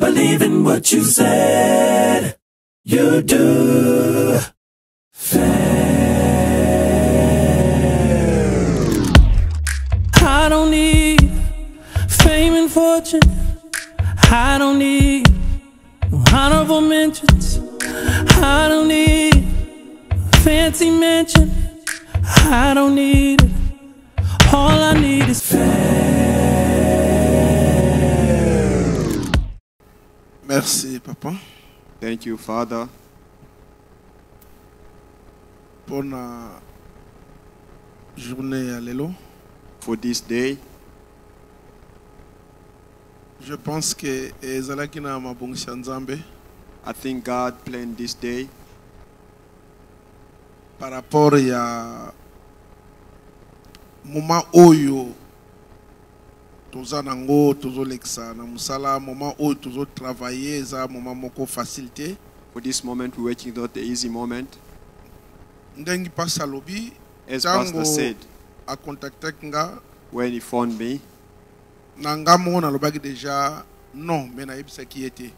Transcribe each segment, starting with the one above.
believe in what you said you do. I don't need fame and fortune. I don't need honorable mentions. I don't need fancy mention. I don't need it. All I need is Merci, Papa. Thank you, Father, pour la journée à l'élo. for this day. Je pense que ezalaki na mabongisi ya Nzambe I think God planned this day par rapport ya moment oyo toza nango tozolekisa na musala, moment oyo tozo travailler eza moment moko facilité. For this moment, we're working out the easy moment. Ndengi pasa lobi As Pastor said, a contacté nga when he phoned me, na nga mo na lobaki déjà non mais na yebisa ki était.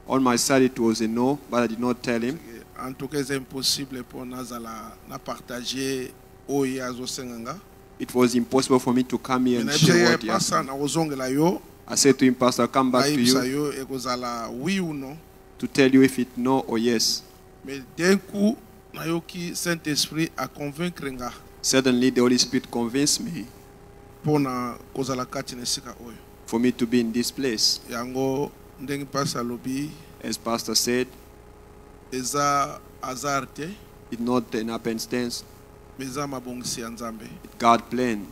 on my side it was a no, but I did not tell him. En tout cas c'est impossible pour nazala na partager oyo azosenga. It was impossible for me to come here and Mais share na what he asked pasa me. na ozongela yo I said to him, Pastor, I'll come back to ayebisa you yo ekozala oui ou non. to tell you if it no or yes. Mais d'un coup nayoki Saint-Esprit a convaincre nga Suddenly, the Holy Spirit convinced me pour na kozala kati na sika oyo. for me to be in this place. Yango ndengi pasa lobi As Pastor said, eza hasard te, it's not an happenstance. mais eza mabongisi ya Nzambe. God planned.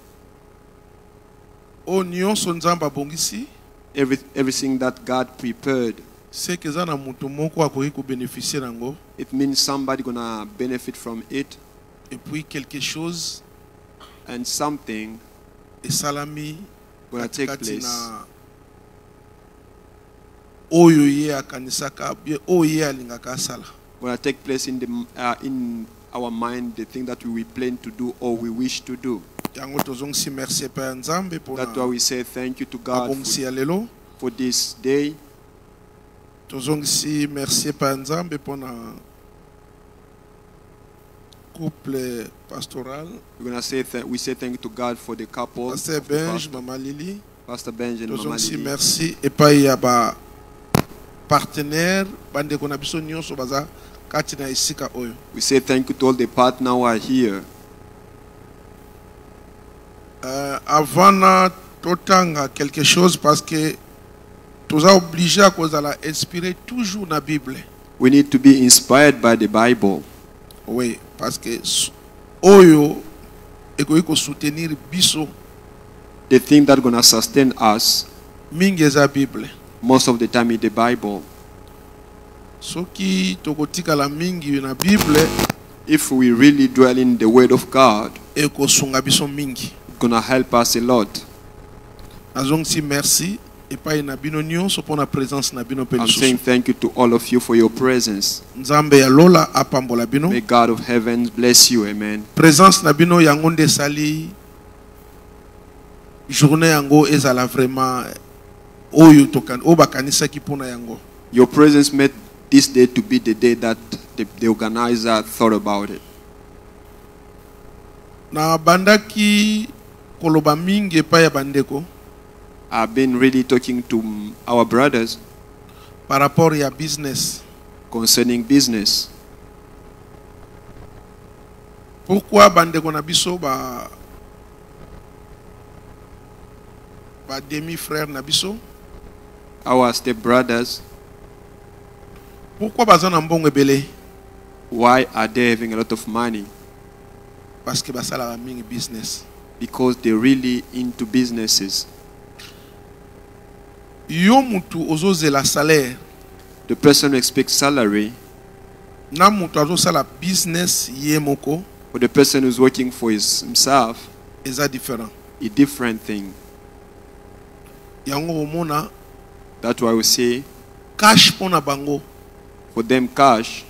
O nyonso Nzambe abongisi Everything that God prepared, c'est que eza na mutu moko akoki kobénéficier nango it means somebody gonna benefit from it, et puis quelque chose and something esalami gonna take katikati place. na oyo ye akanisaka bien oyo ye alingaka asala. Gonna take place in our mind, the thing that we plan to do or we wish to do. Yango tozongisi merci pa Nzambe pour That's why we say thank you to God abongisi ya lelo. for this day. Tozongisi merci pa Nzambe pour na couple pastoral. We're gonna say we say thank you to God for the couple, Pasteur of the Benj, Mama Lili. Pastor Benj and Mama Tozongisi Lily. merci epai ya ba partenaire bandeko na biso nyonso baza kati na esika oyo. We say thank you to all the partners who are here. Avant na totanga quelque chose parce que toza obligé à kozala inspiré toujours na Bible. We need to be inspired by the Bible. Oui, parce que oyo ekoki ko soutenir biso The thing that's gonna sustain us mingi eza Bible. most of the time is the Bible. Soki tokotikala mingi na Bible If we really dwell in the Word of God, ekosunga biso mingi. it's gonna help us a lot. Nazongisi merci epai na bino nyonso pour na présence na bino pe I'm saying lisusu. thank you to all of you for your presence. Nzambe ya lola apambola bino. May God of heaven bless you. Amen. Présence na bino yango nde sali journée yango ezala vraiment oyo tokan o bakanisaki pona yango. Your presence made this day to be the day that the organizer thought about it. Na bandaki koloba mingi epai ya bandeko I've been really talking to our brothers par rapport ya business. concerning business. Pourquoi bandeko na biso ba demi frère na biso? Our step brothers, Pourquoi baza na mbongo ebele? why are they having a lot of money? Parce que basala ba mingi business. Because they're really into businesses. Yo mutu ozozela salaire The person who expects salary, na mutu azosala business ye moko or the person who's working for himself, eza différent. a different thing. Yango omona That's why we say cash pona bango for them cash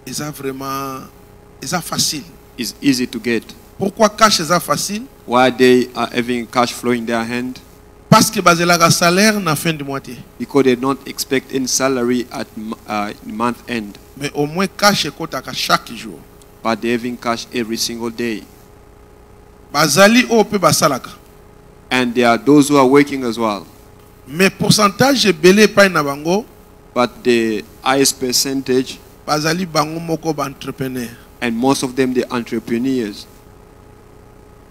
eza vraiment eza facile. is easy to get. Pourquoi cash eza facile? Why they are having cash flow in their hand? parce que bazelaka salaire na fin du mois. because they don't expect any salary at month end, Mais au moins cash ekotaka chaque jour. but they're having cash every single day. Bazali o pe basalaka. And there are those who are working as well. Mais pourcentage ebele pa na bango But the highest percentage, bazali bango moko ba entrepreneur. and most of them, the entrepreneurs,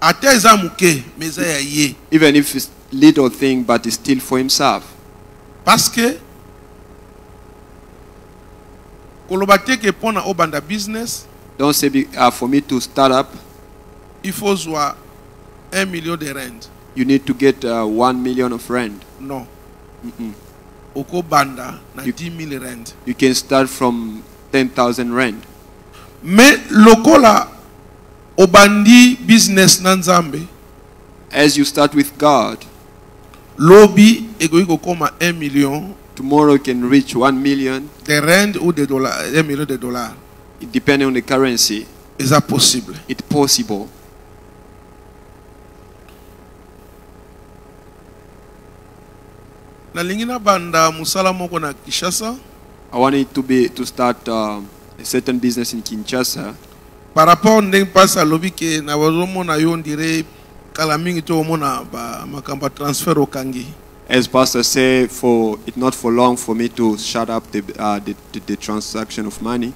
Ata eza muke meza ya ye. even if it's little thing, but it's still for himself. Parce que koloba te ke pona obanda business, Don't say for me to start up, il faut zwa 1 million de rand. you need to get 1 million of rand. Non. Oko banda na 10,000 rand. You can start from 10,000 rand. Mais lokola obandi business na nzambe, As you start with God, lobi egoiko koma 1 million tomorrow you can reach 1 million, de rand ou de dollars, 1 million de dollars. depending on the currency. Est ça possible? It's possible. Na lingina banda musala moko na Kinshasa I want it to start a certain business in Kinshasa. par rapport ndenge pasa lobi ke na bazomona yo ndire kala mingi to mona ba makamba transfer okangi. As Pastor said, for it not for long for me to shut up the transaction of money.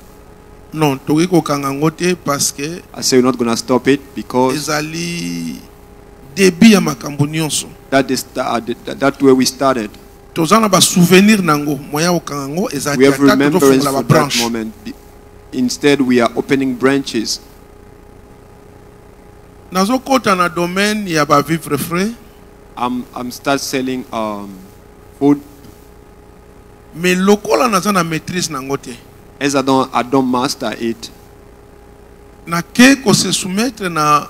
Non, toki ko kanga ngote parce que I say we're not gonna stop it because ezali début ya makambo nyonso. that's where we started. Tozana ba souvenir nango moya okanga ngo ezali We have ata remembrance tofungola ba for that branche. moment. Instead, we are opening branches. Nazo kota na domaine ya ba vivre frais, I'm start selling food. mais lokola naza na maîtrise nango te. As I don't master it, Na ke ko se soumettre na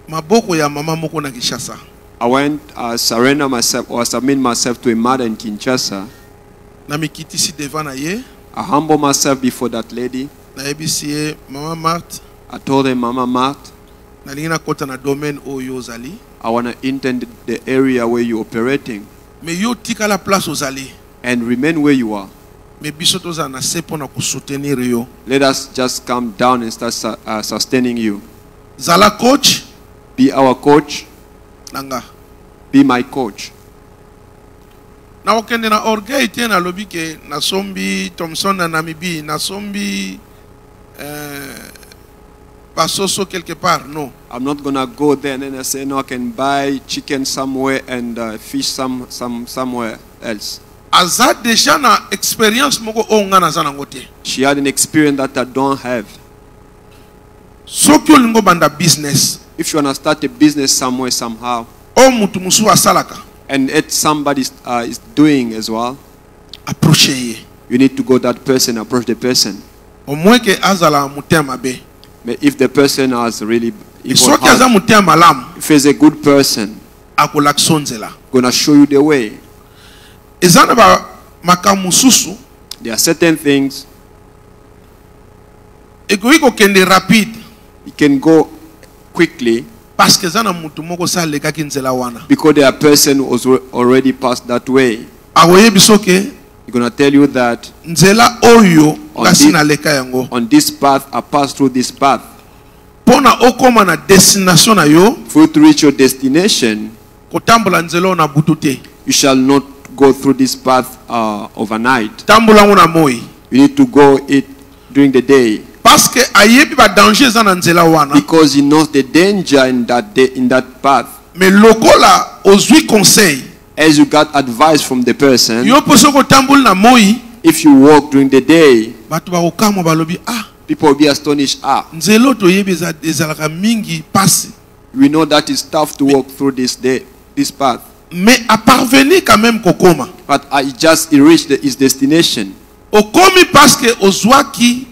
maboko ya mama moko na Kinshasa. I went surrender myself or submit myself to a mother in Kinshasa. Na mikitisi devant na ye, I humble myself before that lady. na ebisi ye mama Marthe, I told her, Mama Marthe, na lingi na kota na domaine oyo ozali. I want to enter the area where you're operating Mais yo tika la place ozali. and remain where you are. Mais biso toza na se pona ko soutenir yo. Let us just come down and start sustaining you. Zala coach Be our coach. nanga. Be my coach. Na okende na orgueil te na lobi ke na sombi Thomson na Namibie, na sombi Pasoso quelque part, non. I'm not gonna go there and then I say no. I can buy chicken somewhere and fish somewhere else. Aza déjà na expérience moko onga na zana ngote. She had an experience that I don't have. Soki olingo banda business, If you wanna start a business somewhere somehow, o mutu musu asalaka, and it's somebody is doing as well, approche ye. you need to go that person, approach the person. Au moins que azala mutema be. But if the person has really evil Soki aza heart, mutema malamu, if he's a good person, akolaksonzela. gonna show you the way. Ezana ba makamususu, There are certain things egoiko kende rapide. you can go quickly Parce que zana mutu moko sa lekaki nzela wana. because there are person who was already passed that way. Awoye bisoke, He's gonna tell you that nzela oyo On kasi this- na leka yango. on this path, I passed through this path. Pona okoma na destination na yo, For you to reach your destination, kotambola nzela na butu te. you shall not go through this path overnight. Tambola ngo na moi. You need to go it during the day Parce que ayebi ba danger za na nzela wana. because he knows the danger in that day, in that path. Mais lokola ozwi conseil, As you got advice from the person, yo poso kotambola na moi, if you walk during the day, bato ba kokama balobi ah, people will be astonished. nzela to yebi ezalaka mingi pasi. We know that it's tough to walk through this path. Mais à parvenir quand même kokoma. But he reached his destination. Okomi parce que ozwaki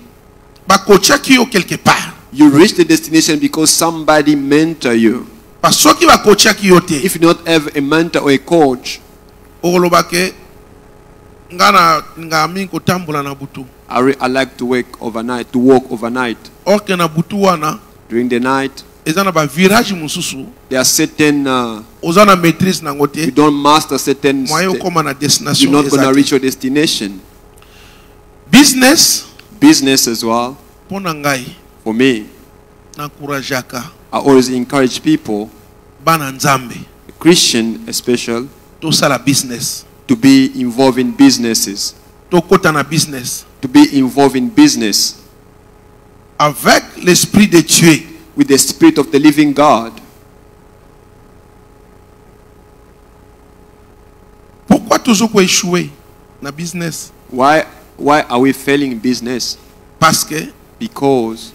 ba kochaki yo quelque part. You reach the destination because somebody mentor you. Parce que soki ba kochaki yo te, If you don't have a mentor or a coach, okoloba ke nga mingi kotambola na butu. I like to walk overnight. Or que na butu wana During the night, eza na ba virage mususu There are certain, oza na maîtrise nango you te don't master certain, moyen okoma na you're destination not going eza to te. reach your destination. Business Business as well, mpo na ngai for me, nankurageaka I always encourage people, bana nzambe Christian especially, tosala business, to be involved in businesses, tokota na business to be involved in business avec l'esprit de Dieu. with the Spirit of the living God. Pourquoi toujours échouer na business? Why are we failing in business? Parce que Because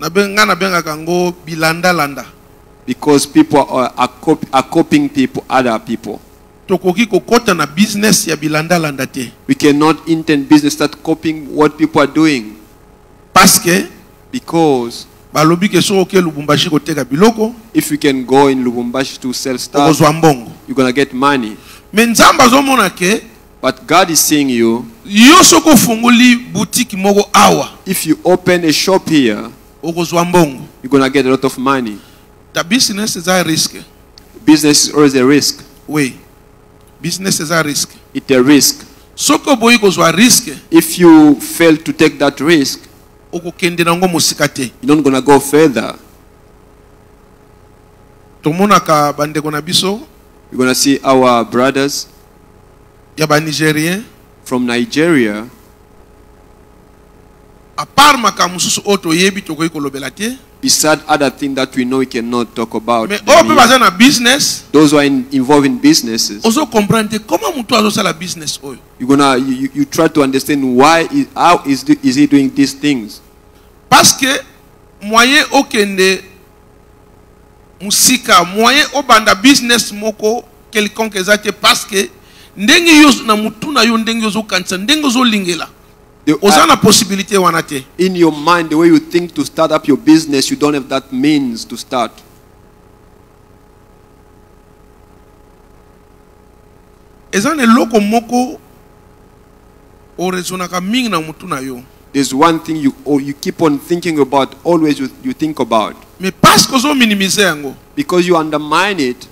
na bengaka ngo bilanda landa. people are copying people, other people. Tokoki kokota na business ya bilanda landa te. We cannot intend business start copying what people are doing. Parce que Because balobi ke soko ke Lubumbashi koteka biloko if you can go in Lubumbashi to sell stuff, okozwa mbongo. you're going to get money. Mais nzamba azomona ke But God is seeing you. yo soko funguli boutique moko awa If you open a shop here, okozwa mbongo. you're going to get a lot of money. Ta business is a risque. Business is always a risk. Oui. Business is a risque. It's a risk. Soko boyi kozwa risque If you fail to take that risk, okokende nango mosika te. you're not going to go further. Tomonaka bandeko na biso You're going to see our brothers ya ba Nigérien from Nigeria, à part makambo mususu oto yebi tokoki kolobela te. beside other things that we know we cannot talk about. Mais them o pe here. baza na business Those who are involved in businesses, ozo comprendre te comment mutu azosala business oyo. you try to understand how is he doing these things. Parce que moyen okende musika moyen obanda business moko quelconque ezate parce que ndenge yo na mutu na yo ndenge ozo kanisa ndenge ozo lingela oza na possibilité wana te. In your mind, the way you think to start up your business, you don't have that means to start. Eza ne loko moko orezonaka mingi na mutu na yo. There's one thing you keep on thinking about, always you think about. Mais parce que ozo minimiser yango Because you undermine it,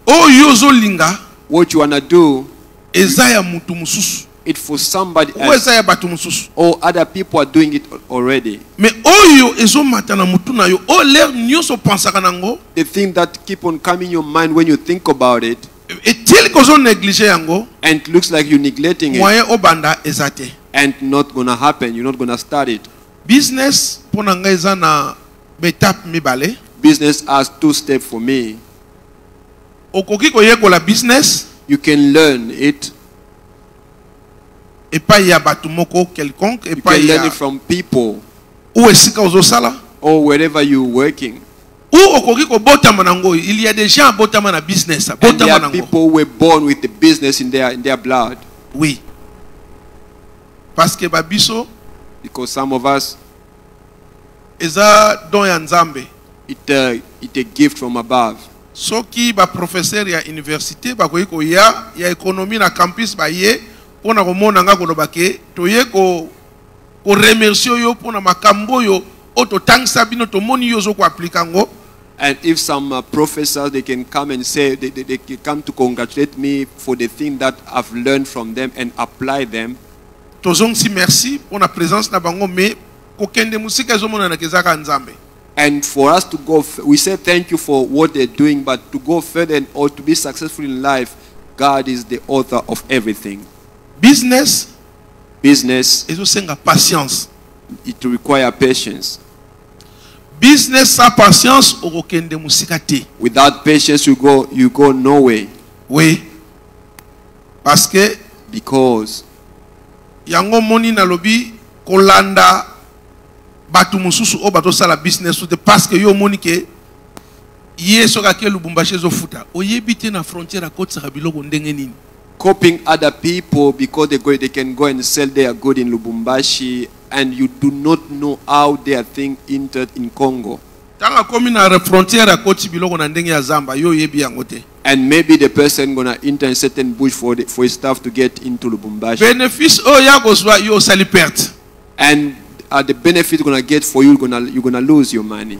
oyo ozo linga what you want to do, eza ya mutu mususu it's for somebody ou else. eza ya bato mususu. Or other people are doing it already. Mais oyo ezomata na mutu na yo o l'air nyonso pensaka nango The thing that keep on coming in your mind when you think about it, est-il kozo négliger yango and it looks like you're neglecting it, moyen obanda eza te. and not gonna happen. You're not gonna start it. Business pona nga eza na betape mibale. Business has 2 steps for me. Okoki koyekola business You can learn it. epai ya bato moko quelconque You can epai learn ya it from people ou esika ozosala or wherever you're working. ou okoki kobotama nango. Il y a des gens abotama na business And there abotama are nango. people who were born with the business in their blood. Oui. Parce que babiso Because some of us, eza don ya nzambe. it's a gift from above. Soki ba professeur ya université bakoki koya ya économie na campus baye pona komona nga koloba ke toye ko remercier yo pona makambo yo ototangisa bino tomoni yo zo ko appliquer ngo. And if some professors, they can come and say, they can come to congratulate me for the thing that I've learned from them and apply them. Tozong si merci pona présence na bango mais kokende musika ezomona na kezaka nzambe. And for us to go, we say thank you for what they're doing, but to go further or to be successful in life, God is the author of everything. Business Business, ezosenga patience. it requires patience. Business sans patience okokende musika te. Without patience, you go nowhere. Oui. Parce que Because yango moni na lobi kolanda batu mususu o bato sala business ou te parce que yo moni ke yeso ka ke Lubumbashi zo futa oyebite na frontière akoti sa biloko ndenge nini. copying other people because they can go and sell their good in Lubumbashi, and you do not know how their thing entered in Congo. Tanga komi na frontière akoti biloko na ndenge ya Zamba yo yebi yango te. And maybe the person gonna enter a certain bush for his stuff to get into Lubumbashi. Bénéfice o ya goswa yo sali perte. And the benefit you're gonna get for you, you're gonna lose your money.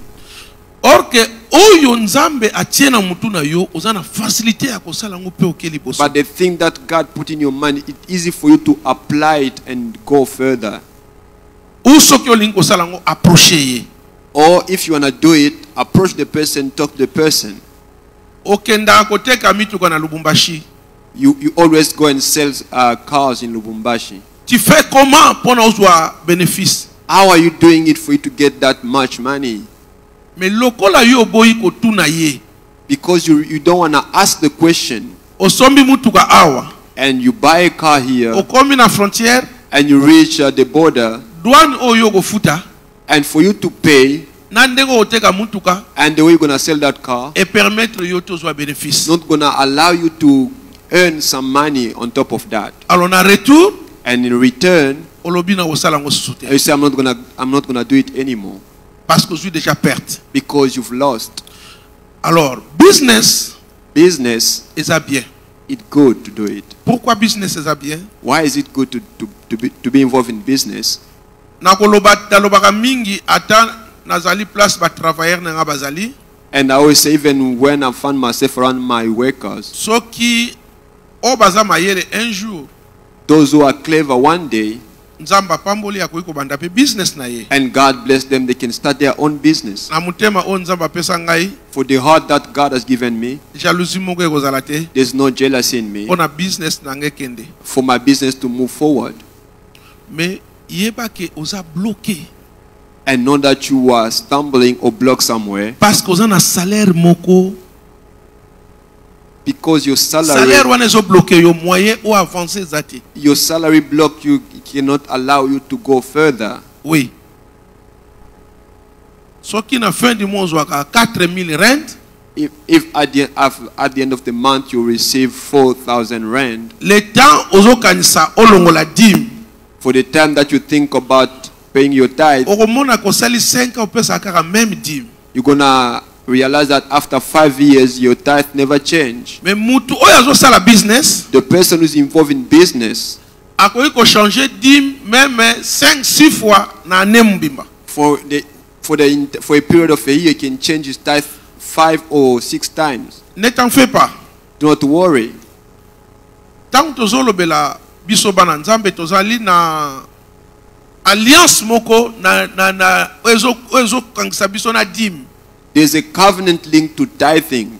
Or que oyo nzambe atie na mutu na yo oza na facilité ya kosala ngo pe okeli boso. But the thing that God put in your money, it's easy for you to apply it and go further. Ou soki olingi kosala ngo approcher ye. Or if you wanna do it, approach the person, talk to the person. Okenda koteka mituka na Lubumbashi. You always go and sell cars in Lubumbashi. Tu fais comment pour ozwa bénéfice? How are you doing it for you to get that much money? Mais lokola yo boyi kotuna ye. Because you don't want to ask the question. Osombi mutuka awa. And you buy a car here. Okomi na frontière. And you reach the border. Douane oyo go futa. And for you to pay. Nandego oteka mutuka. And the way you're going to sell that car. Et permettre yo tozwa bénéfice. Not going to allow you to earn some money on top of that. Alors na retour. And in return. Olobi na osala ngo soute. You say I'm not gonna do it anymore. Parce que je suis déjà perte. Because you've lost. Alors, business is bien. It's good to do it. Pourquoi business is bien? Why is it good to be involved in business? Nakolobaka mingi ata nazali place ba travailleur na bazali. And I always say, even when I find myself around my workers, soki o baza mayele un jour, those who are clever one day, Nzamba pamboli ya kuiko banda pe business na ye. And God bless them, they can start their own business. Na mutema o Nzamba pesa ngai. For the heart that God has given me, jalousie moko ekozala te. There's no jealousy in me. Ona business na ngai kende. For my business to move forward. Mais yeba ke oza bloqué. And know that you are stumbling or blocked somewhere. Parce que oza na salaire moko. Because your salary, salaire wana ezo bloqué yo moyen ou avancer zati. Your salary block you cannot allow you to go further. Oui. So qui na fin du mois ozwaka 4000 rand. If at the end of the month you receive 4,000 rand. Le temps ozokanisa olongola dîme. For the time that you think about paying your tithe. Okomona ko sali 5 ans pesa kaka même dîme. You're gonna realize that after 5 years your tithe never change. Mais mutu oyo azosala business. The person who's involved in business. Akoki ko changer dîme même 5-6 fois na année mbimba. For a period of a year, you can change his tithe 5 or 6 times. Ne t'en fais pas. Do not worry. Tant tozolobela biso bana nzambe tozali na alliance moko na ezo kangisa biso na dîme. There's a covenant linked to tithing.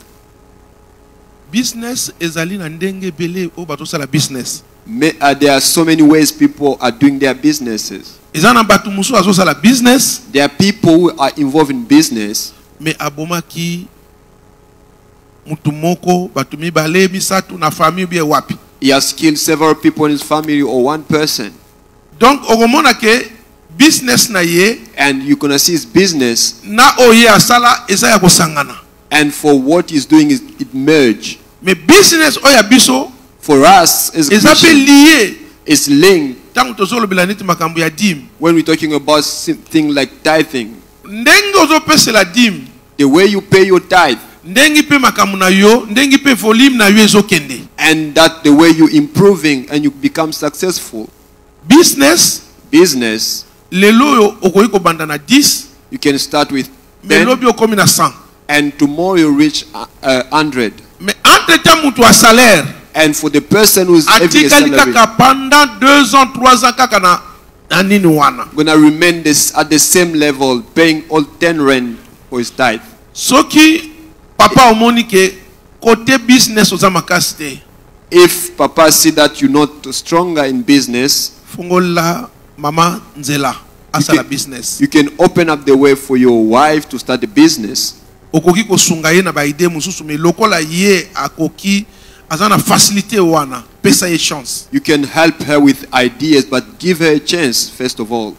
Business ezali na ndenge bele o batosala business. There are so many ways people are doing their businesses. Ezana batu musu azosala business. There are people who are involved in business. Mais abomaki mutu moko batu mibale misatu na famille bien wapi. He has killed several people in his family or one person. Donc okomona ke business na ye, and you're gonna see his business na oye asala eza ya kosangana. And for what he's doing is it merge. Mais business oya biso for us is lié. It's linked. When we're talking about things like tithing, the way you pay your tithe, and that the way you're improving and you become successful. Business, you can start with 10, and tomorrow you reach 100. And for the person who's having a salary, pendant 2 ans, 3 ans, gonna remain at the same level, paying all 10 rand for his tithe. Soki papa omonike kote business ozamakasite. If papa see that you're not stronger in business, fungola mama nzela asala business. You can open up the way for your wife to start a business. Okoki kosunga ye na ba idée mususu me lokola ye akoki azana facilité wana pesa ye chance. You can help her with ideas, but give her a chance first of all.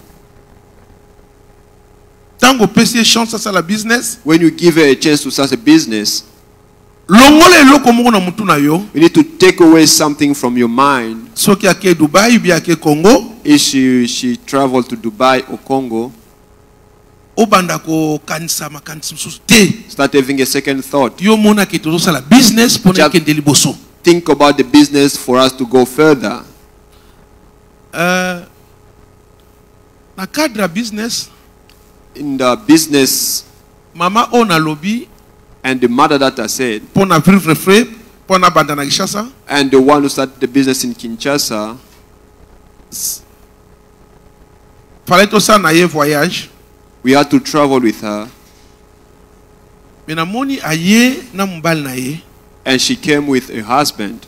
Tango pesa ye chance asala business. When you give her a chance to start a business, longole loko moko na mutu na yo. You need to take away something from your mind. Soki ake Dubai bi ake Congo. If she traveled to Dubai or Congo, obanda ko kanisa makanisa mususu te. Start having a second thought. Yo mona ke tozo sala business pona ke ndeliboso. Think about the business for us to go further. Na cadre ya business, In the business, mama on a lobby and the mother that I said, pour na vivre frais, pour na banda na Kinshasa. and the one who started the business in Kinshasa, Fallait tout ça na ye voyage. we had to travel with her, Mais na moni aye na mobali na ye. and she came with a husband.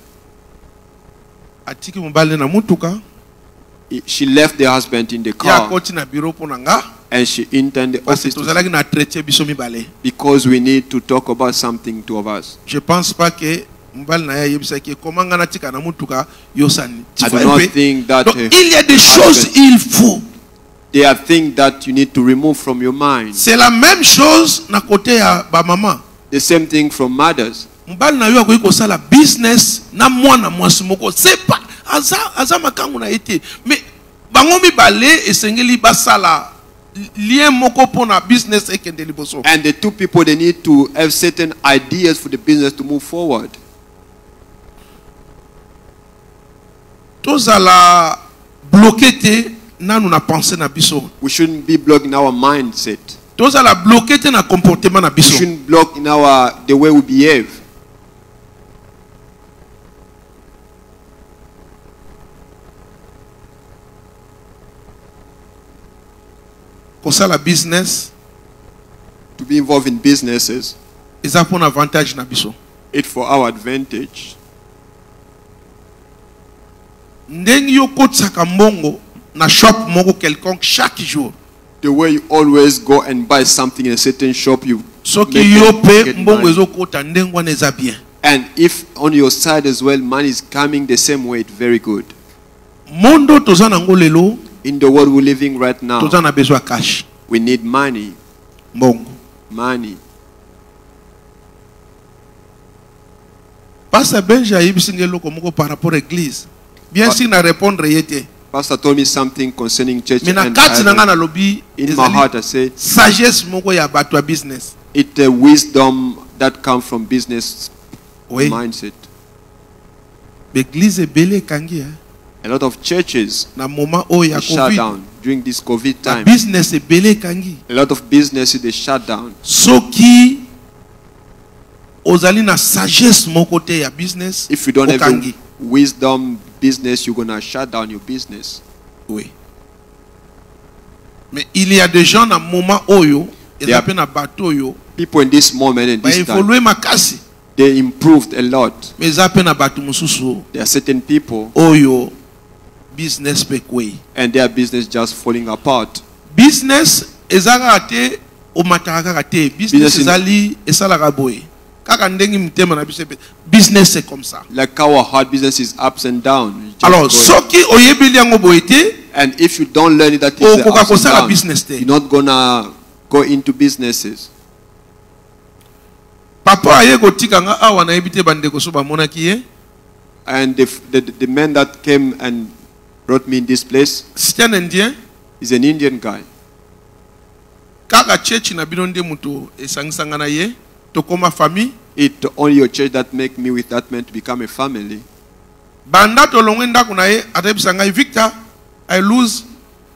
Atiki mobali na mutuka. She left the husband in the Ya car, koti na bureau pour nga. and she entered the Parce que office tout ça na traité biso mibale. because we need to talk about something, two of us. Je pense pas que mobali na ye yebisa que comment nga na tika na mutuka yosani. I do not think that Donc il y a des choses il faut. there are things that you need to remove from your mind. C'est la même chose na côté ya ba maman. The same thing from mothers. Mobali na yo akoki kosala business na mwana mwasi moko. C'est pas aza makangu na été. Mais bango mibale esengeli basala lien moko pona business ekende liboso. And the two people, they need to have certain ideas for the business to move forward. Tozala bloqué te nanu na pensée na biso. We shouldn't be blocked in our mindset. Tozala bloqué te na comportement na We biso. shouldn't block in the way we behave. Kosala business To be involved in businesses, eza pona avantage na biso. it's for our advantage. Ndenge yo kotsaka mbongo na shop moko quelconque chaque jour. The way you always go and buy something in a certain shop, you Soki make yo it- pe get mbongo money. ezokota ndenge wana eza bien. And if on your side as well, money is coming the same way, it's very good. Mondo toza nango lelo In the world we're living right now, toza na besoin cash. we need money. Mbongo. Money. Pasteur Benji ayebisi ngeloko moko par rapport à l'église. Bien sûr na répondre yete. Pastor told me something concerning church, Mais na and kati na nga I- na lobi in my heart I said, sagesse moko ya bato ya business. it's a wisdom that comes from business Oui. mindset. L'église ebele kangi A lot of churches na moment oyo ya shut Covid. down during this COVID Na time. business ebele kangi. A lot of businesses they shut down. Soki ozali na sagesse moko te ya business. If you don't have okangi. the wisdom business, you're gonna shut down your business. Oui. Mais il y a des gens na moment oyo Yeah. eza pe na bato oyo People in this moment and ba this time, evolue makasi. they improved a lot. Mais eza pe na bato mosusu There are certain people oyo business pe kwei. and their business just falling apart. Business ezaka te omataka kaka te. Business Business in- ezali esalaka boye. Kaka ndenge mutema na biso pe. Business c'est comme ça. Like our hard business is ups and down. You just Alors go- soki oyebeli yango boye te, and if you don't learn it, that Oh, is Coca-Cola business day. you're not gonna go into businesses. papa aye kotika nga awa na yebi te bandeko so bamonaki ye. And the man that came and brought me in this place C'est un indien. is an Indian guy. Kaka church na bino nde mutu esangisanga na ye. Tokoma famille. It only your church that make me with that man to become a family. Banda tolongwe ndako na ye atebisa ngai Victor, I lose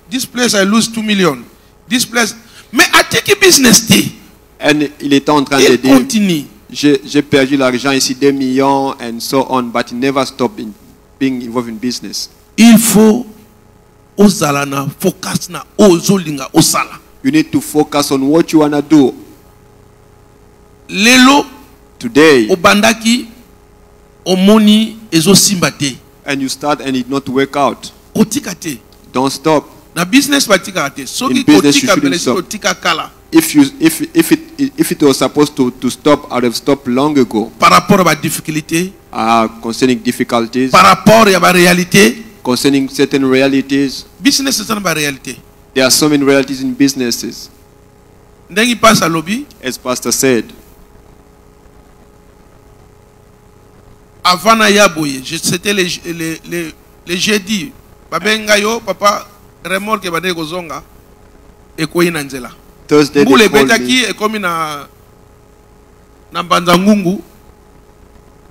this place, I lose 2 million. This place. Mais atiki business te. And il était en train de Il dire, continue. j'ai perdu l'argent ici, 2 millions and so on, but he never stopped in being involved in business. Il faut ozala na focus na ozolinga osala. You need to focus on what you wanna do Lelo today. obandaki omoni ezosimba te. And you start and it not work out. Kotika te. Don't stop. Na business batika te. Soki In business, you kotika shouldn't bele stop. kotika kala. If it was supposed to stop, I would have stopped long ago. Par rapport à ba difficulté, Concerning difficulties, par rapport à ba réalité, concerning certain realities. business c'est ba réalité. There are so many realities in businesses. Ndengi passe à lobby, As Pastor said, avant na yaboye, c'était les jeudi. Babenga yo papa remorque bande kozonga ekoyi na nzela. Thursday Mbule they called betaki me. ekomi na mbanza ngungu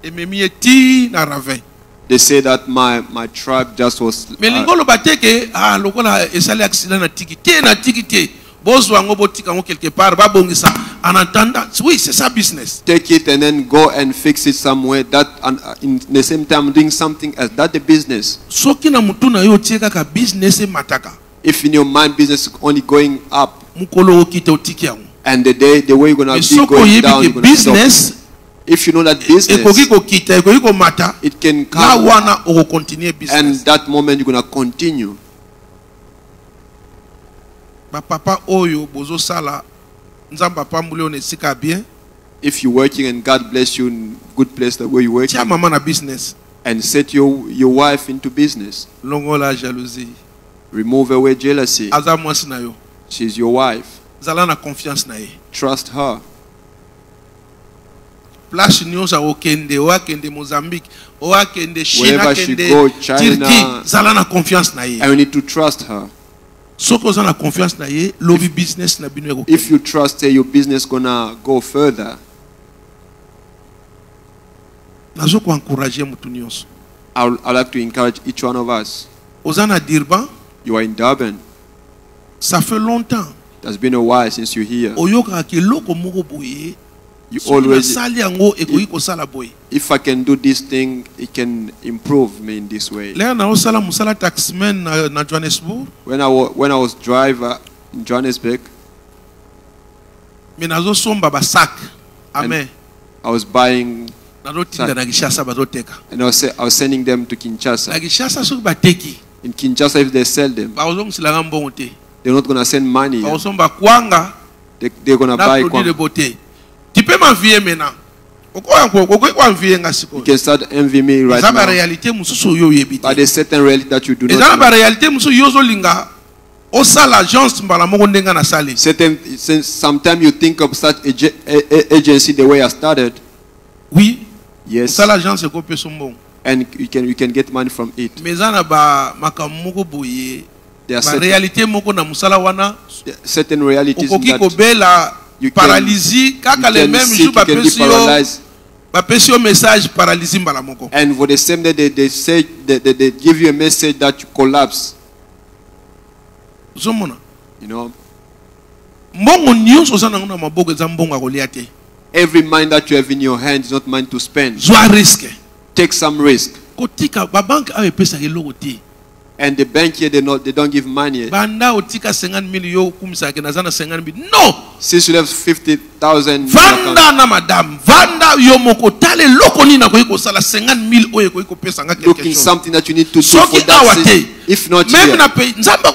ememi eti na ravin. They say that my truck just was. Mais lingolo bateke lokola esali accident na tiki bozo ango botika ngo quelque part ba bongisa en attendant oui c'est ça business. Take it and then go and fix it somewhere. That in the same time doing something else. That's the business. Soki na mutu na yo tieka ka business mataka. If in your mind business is only going up, mukolo okite otiki yango. and the way you're gonna be going down, you're gonna business. stop. If you know that business, it can come, and that moment you're going to continue. If you're working and God bless you in good place the way you're working, and set your wife into business, remove away jealousy. She's your wife. Trust her. Place nyonso okende wakende Mozambique wakende China kende Turkey zala na confiance na ye. And you need to trust her. Soko zala na confiance na ye lobby business na bino eko. If you trust her, your business gonna go further. Nazo ko encourager mutu nyonso. I like to encourage each one of us. Ozana Durban. You are in Durban. Ça fait longtemps. It has been a while since you're here. Oyoka ke loko moko boye. You always, if I can do this thing, it can improve me in this way. When I was driver in Johannesburg, I was buying and I was sending them to Kinshasa. In Kinshasa, if they sell them, they're not going to send money. They're going to buy Kwanga. Tu peux m'envier maintenant. You can start envying me right now. But there's certain reality that you do not know. Sometimes you think of such agency the way I started. Oui. Yes. And you can get money from it. There are certain realities that you paralysie kaka le même jour message paralysie mbala moko. And for the same day they give you a message that you collapse. Zomona. You know. Mbongo nyonso za na maboko za mbongo akolia te. Every mind that you have in your hand is not mine to spend. Zwa risque. Take some risk. Kotika ba bank awe pesa keloko te. And the bank here, they don't give money. Banda otika 50,000 yo kumisa ke nazana 50,000. No. Since you have 50,000. Vanda na madame. Vanda yo moko tale loko ni na ko iko sala 50,000 oye ko iko pesa nga quelque chose. Looking something that you need to do for that. If not here,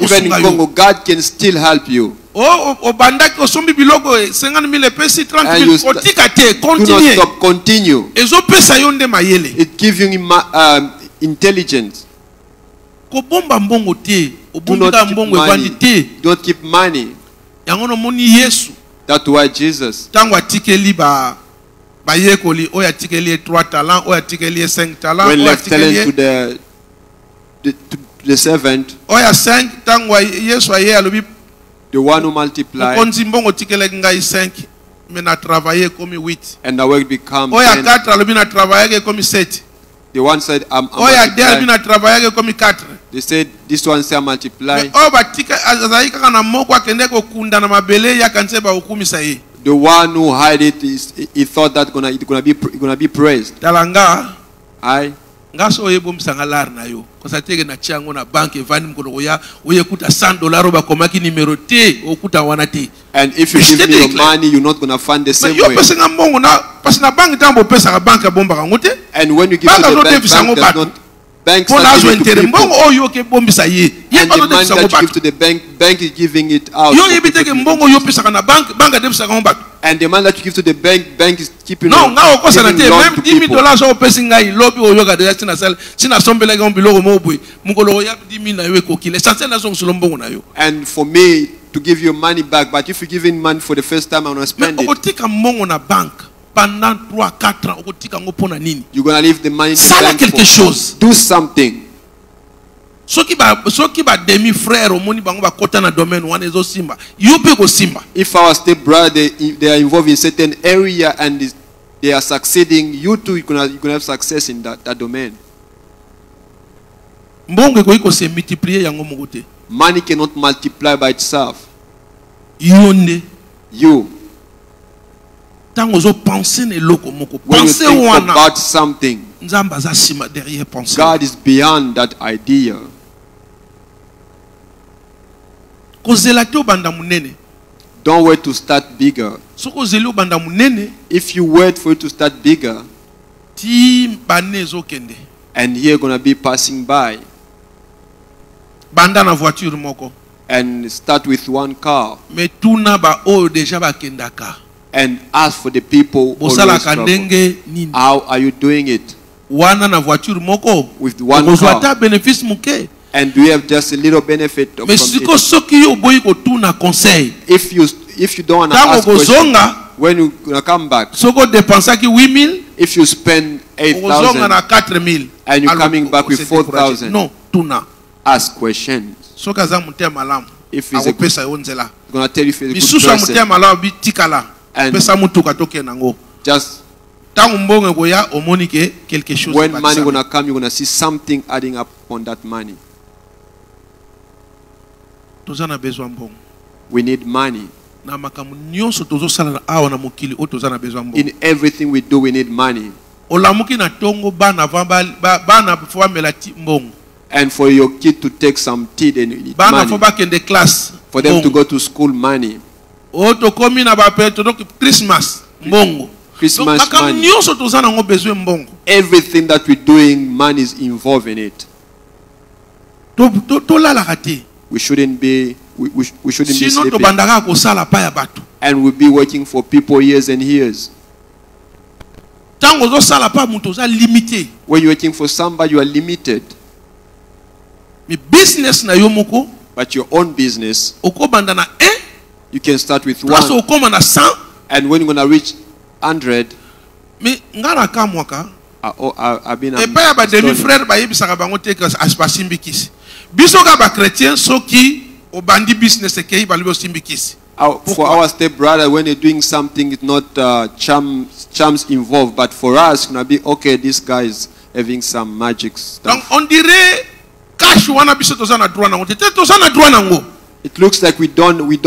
even in Congo, God can still help you. Oh, banda ko sombi biloko 50,000 pesi 30,000 otika te continue. Do not stop, continue. Ezo pesa yo nde mayele. It gives you intelligence. Do not keep money. That's why Jesus, when left talent to the servant, the one who multiplied, and the work becomes 10. The one said, I'm they said, this one said, multiply. The one who hid it, he thought that it's gonna be praised. I. And if you give me your money, you're not gonna find the same way. And when you give to the bank does not, bank and the money that you give to the bank is giving it out. And the money that you give to the bank is keeping it. And for me to give you money back, but if you give in money for the first time, I'm going to spend it. You're going to leave the money in the bank for, do something. If our stepbrother they are involved in certain area and they are succeeding, you too you're gonna have success in that domain. mbongo ekoki se multiplier yango moko te. Money cannot multiply by itself. Yonde. You. Tango zo penser ne loko moko. When you think about something, Nzamba za sima derrière penser. God is beyond that idea. Kozela te obanda munene. Don't wait to start bigger. Soko zeli obanda munene. If you wait for it to start bigger, ti bane zo kende. And you're gonna be passing by. Banda na voiture moko. And start with one car. Mais tuna ba o deja ba kendaka. And ask for the people always how are you doing it? Wana na voiture moko. With one car. Bénéfice muke. And do you have just a little benefit from it? If you don't want to ask questions, when you gonna come back, if you spend 8,000 and you're coming back with 4,000, no, ask questions. If it's gonna tell you if it's a good person, and just when money gonna come, you're gonna see something adding up on that money. We need money. In everything we do, we need money. And for your kid to take some tea, they need money. For them to go to school, money. Christmas money. Everything that we're doing, money is involved in it. We shouldn't be sleeping. And we'll be working for people years and years. When you're working for somebody, you are limited. But your own business, you can start with 1. And when you're going to reach 100, I've been for our step brother, when they're doing something, it's not charms involved. But for us, it's gonna be okay. This guy is having some magic stuff. It looks like we don't need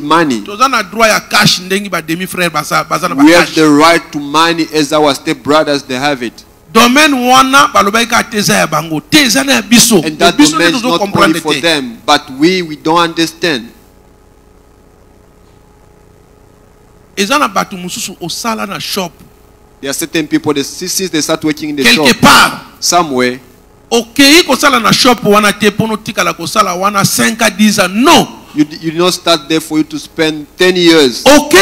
money. We have the right to money as our step brothers. They have it. And that domain is not only for them, but we don't understand. There are certain people that since they start working in the shop somewhere. You did not start there for you to spend 10 years. And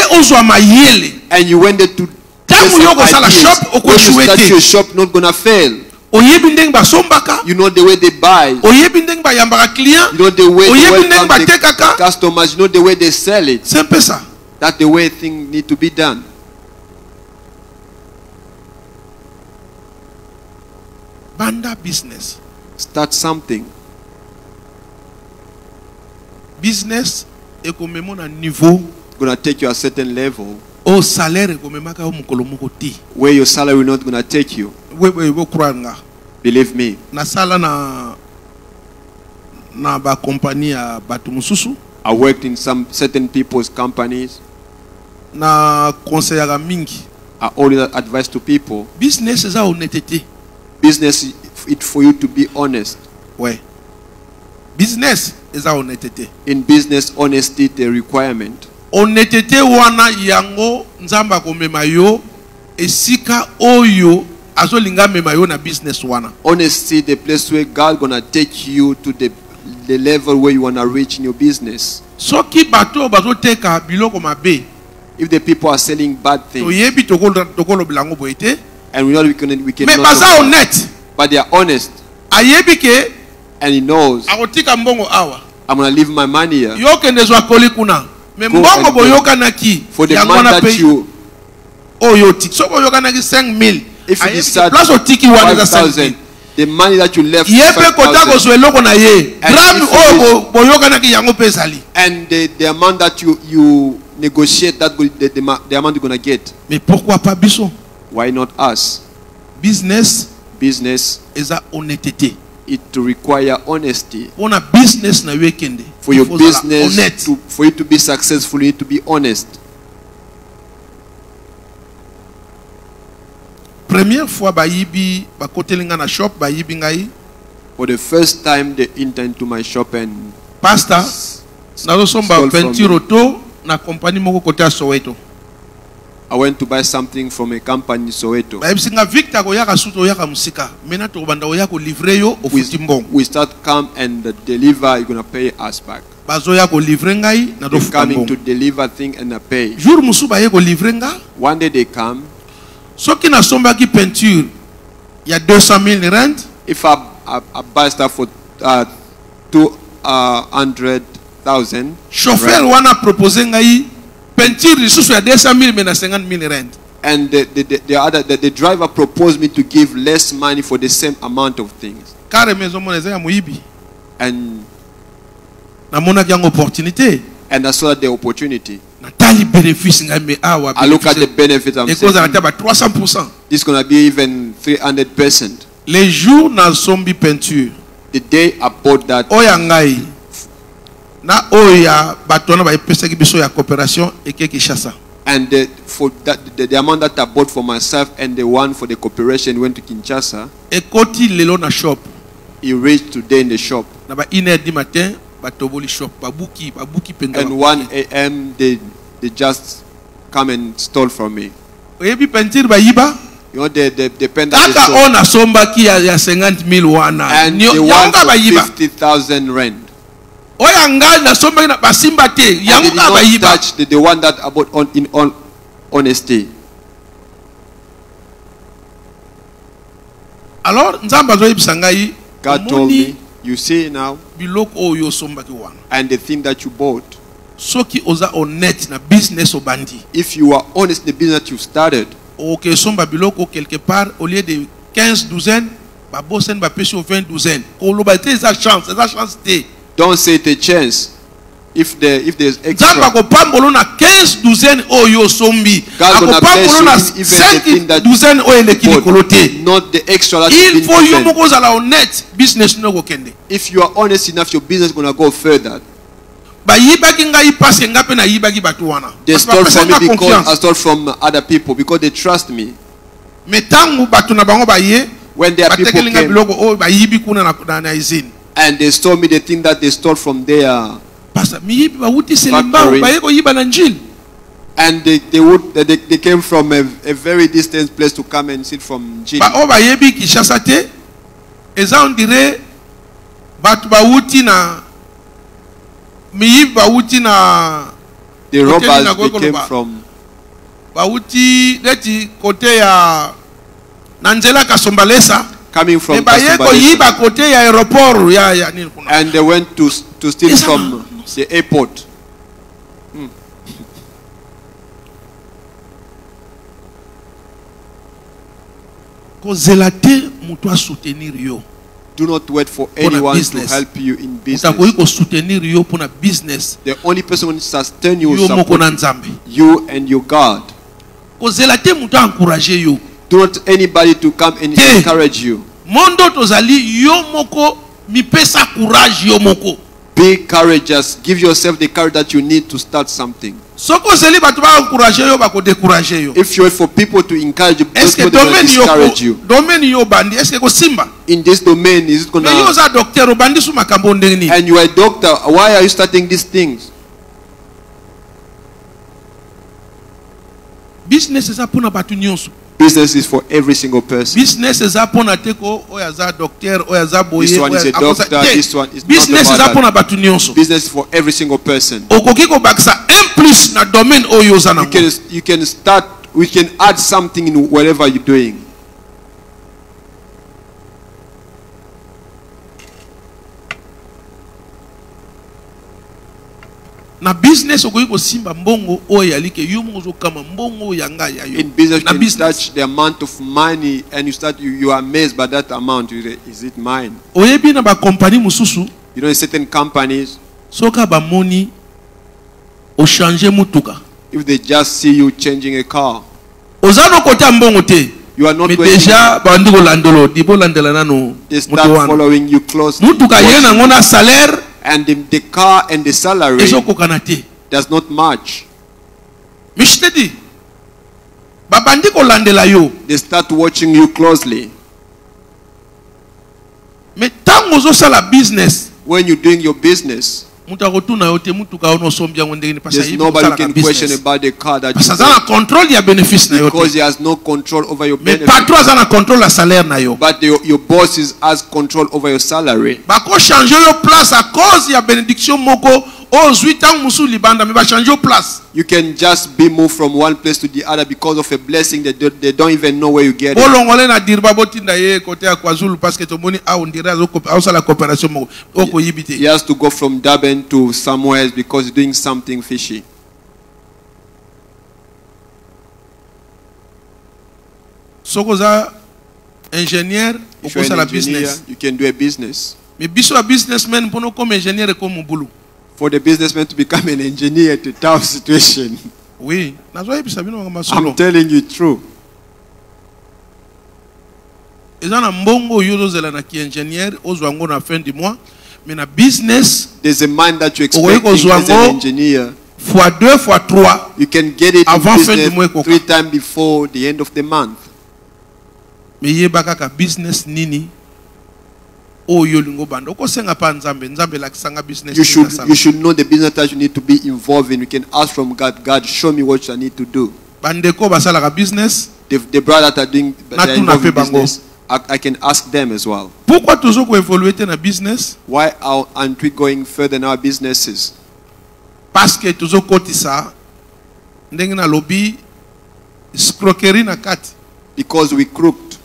you went there to shop, your shop not gonna fail. You know the way they buy. You know the way they welcome the customers. You know the way they sell it. That's the way things need to be done. Banda business. Start something. Business est comme mon niveau. Gonna take you a certain level. Au salaire where your salary will not gonna take you. Believe me. Na sala na ba compagnie ya batu mususu. I worked in some certain people's companies. Na conseillera mingi. I always advise to people. Business is honnêteté. Business it for you to be honest. Ouais. Business is honnêteté. In business, honesty is a requirement. Honnêteté wana yango nzamba komema yo esika oyo azolinga mema yo na business wana. Honesty, the place where God gonna take you to the level where you wanna reach in your business. Soki bato bazoteka biloko mabe. If the people are selling bad things. Oyebi tokolo bilango boite. And we can mais baza honnête. But they are honest. Ayebi ke and he knows. Akotika mbongo awa. I'm gonna leave my money here. Yo kende zwa koli kuna. Me mbongo boyoka naki. For the money that you. Oh yo tik. So boyoka naki 5,000. If you decide 5,000, the money that you left. Yepe kota ko zwe loko na ye. Gram oh boyoka naki yango pesali. And the amount that you negotiate, that the amount you're gonna get. Mais pourquoi pas biso? Why not us? Business is a honnêteté. it to require honesty. On a business na weekend. For your business for you to be successful, you need to be honest. Première fois bayibi bakotelinga na shop bayibi ngai. For the first time they enter into my shop and pastor nazo somba peinture auto na compagnie moko kote a Soweto. I went to buy something from a company in Soweto. We start come and deliver, you're going to pay us back. They're coming to deliver thing and pay. One day they come. If I buy stuff for 200,000, chauffeur wana propose ngai peinture lisusu ya 200,000 mais na 50,000 rand. And the driver proposed me to give less money for the same amount of things. Car maison moneza ya muibi. And namona ki opportunité. And I saw the opportunity. Natali bénéfice ngai me awa. I look at the benefits I'm saying. Because ba 300%. This is going to be even 300%. Les jours na sombi peinture. The day I bought that. Oya ngai. Na oya batona ba epesaki biso ya coopération eke Kinshasa. And for that the amount that I bought for myself and the one for the cooperation went to Kinshasa. Ekoti lelo na shop. He reached today in the shop. Na ba 1h du matin ba toboli shop babuki penga. And 1 a.m. they just come and stole from me. Oyebi peinture ba yiba. You know the pen that they stole. Ona somba ki ya 50,000 wana. And the one for 50,000 rand. I did not touch the one that about in honesty. God told me, you see now, and the thing that you bought, if you are honest in the business that you started, quelque part au lieu de 15 douzaines, ba bossen ba pêcher au 20 douzaines. Eza chance don't say it's a chance. If there's extra, God gonna bless you even the not the extra that if you are honest enough, your business is going to go further. They stole from me because I stole from other people because they trust me. When their people came, and they stole me the thing that they stole from their factory. And they came from a very distant place to come and sit from Jin. The robbers they came from coming from and they went to steal from the airport. Do not wait for anyone to help you in business. The only person who sustain you is you and your God. Do not anybody to come and encourage you. Be courageous. Give yourself the courage that you need to start something. If you wait for people to encourage you, people will discourage you. In this domain, is it gonna? And you are a doctor. Why are you starting these things? Business is upon about unions. Business is for every single person. Business is upon a teko or as a doctor or as a boy. This one is a doctor. This one is business is upon about unions. Business is for every single person. You can start. We can add something in whatever you're doing. Na business okoyiko simba mbongo oyalike yumungo kama mbongo yanga yayo. In business you can touch the amount of money and you are amazed by that amount. Is it mine? Oyebi na ba company mususu. You know in certain companies. Soka ba money o changer mutuka. If they just see you changing a car. Ozano kota mbongo te. You are not mais waiting. déjà bandi kolandolo dibo landela nanu. They start following you closely. Mutuka yena ngona salaire. And the car and the salary does not match. Mishtedi. Babandi kolandela yo. They start watching you closely. Mais tant ozo sala business. When you're doing your business, there's nobody can question about the car that you because he has no control over your benefit. But your boss has control over your salary. You can just be moved from one place to the other because of a blessing that they don't even know where you get it. He has to go from Durban to somewhere else because he's doing something fishy. If you're an engineer, you can do a business. For the businessman to become an engineer, it's a tough situation. Oui. I'm telling you true. There's a mind that you expect as an engineer. You can get it in business 3 times before the end of the month. You should know the business that you need to be involved in. You can ask from God, God, show me what I need to do. The brothers that are doing business, I can ask them as well. Why aren't we going further in our businesses? Because we crooked.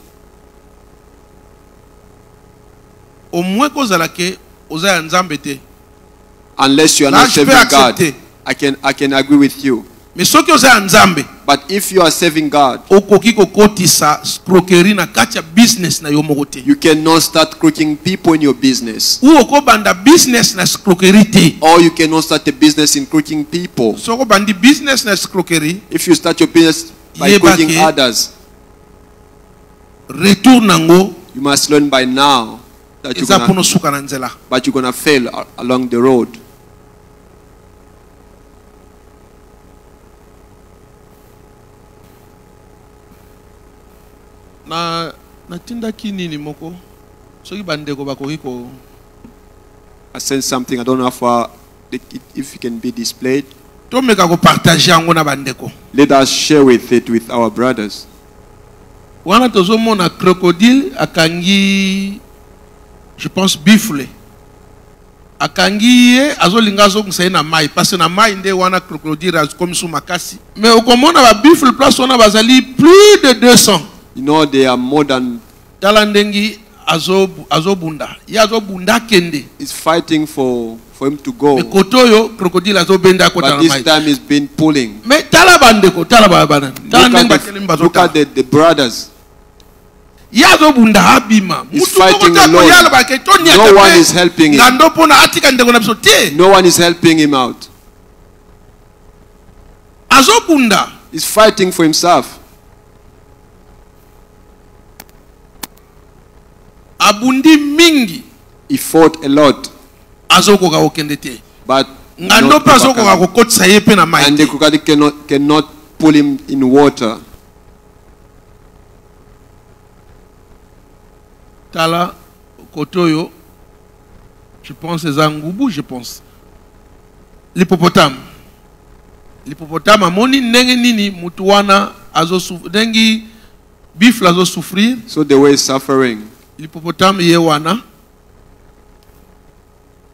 Unless you are not serving God, I can agree with you. But if you are serving God, you cannot start crooking people in your business. Or you cannot start a business in crooking people. If you start your business by crooking others, you must learn by now that you're gonna fail along the road. I sent something. I don't know if it can be displayed. Let us share with it with our brothers. Wana tozomona crocodile akangi, je pense buffle. Akangi ye azolinga azongisa na mai parce na mai nde wana crocodile azokomisa makasi. Mais okomona ba buffle place wana bazali plus de 200. You know they are more than talandengi azobunda. Ya azobunda kende. It's fighting for him to go. But this time he's been pulling. Look at the brothers. He's fighting alone. No one is helping him. No one is helping him out. He's fighting for himself. He fought a lot. But and the crocodile cannot pull him in water. Tala kotoyo, je pense Zangubu, je pense. L'hippopotame. L'hippopotame amoni ndenge nini mutuwana azo dengi bifla azo souffrir. So they were suffering. L'hippopotame yewana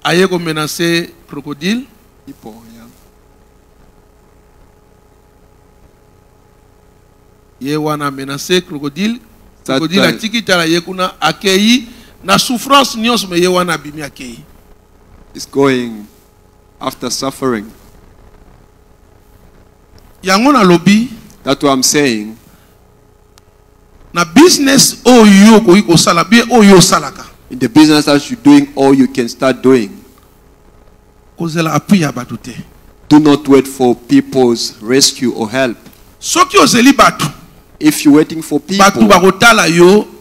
aye ko menacer crocodile. Hippo, yeah. Yewana menacer crocodile. Crocodile atiki tala yekuna akei na souffrance nyos me yewana bimi akei. It's going after suffering. Yangona lobby. That's what I'm saying. Na business oyo ko iko sala bien oyo salaka. In the business that you're doing, all you can start doing. Do not wait for people's rescue or help. If you're waiting for people,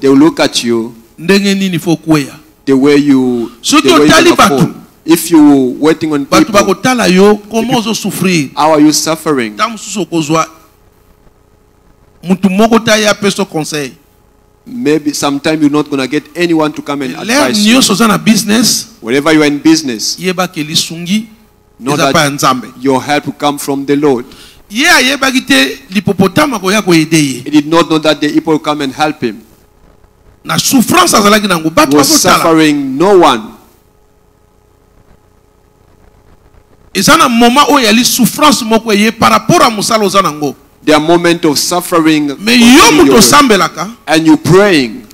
they will look at you the way you fall. If you're waiting on people, how are you suffering? Maybe sometime you're not going to get anyone to come and advise you. Wherever you are in business, know that your help will come from the Lord. He did not know that the people will come and help him. He was suffering no one. There are moments of suffering, and you praying,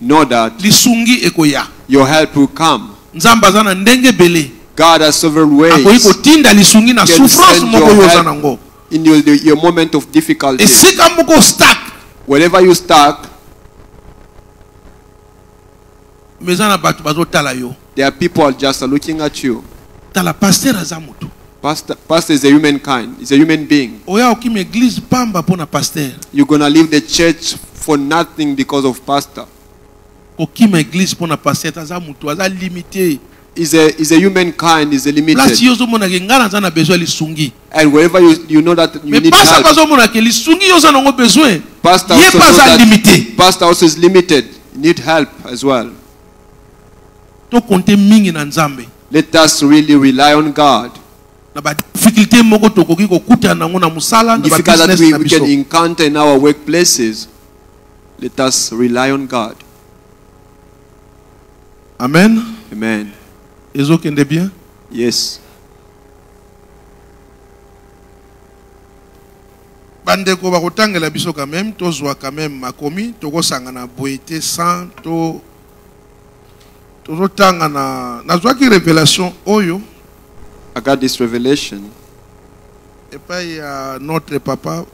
know that your help will come. God has several ways can send your help in your moment of difficulty. Wherever you stuck, there are people just looking at you. Pastor is a humankind. He's a human being. You're going to leave the church for nothing because of pastor. Is a humankind, is a limited. And wherever you know that you need help, pastor also is limited. You need help as well. Let us really rely on God. Difficult that we can encounter in our workplaces. Let us rely on God. Amen. Amen. Bien? Yes. Bandeko bakotangela biso quand même, tozwa quand même makomi, tokosangana boité sans to tozotangana nazwaki révélation oyo. I got this revelation. Et puis notre papa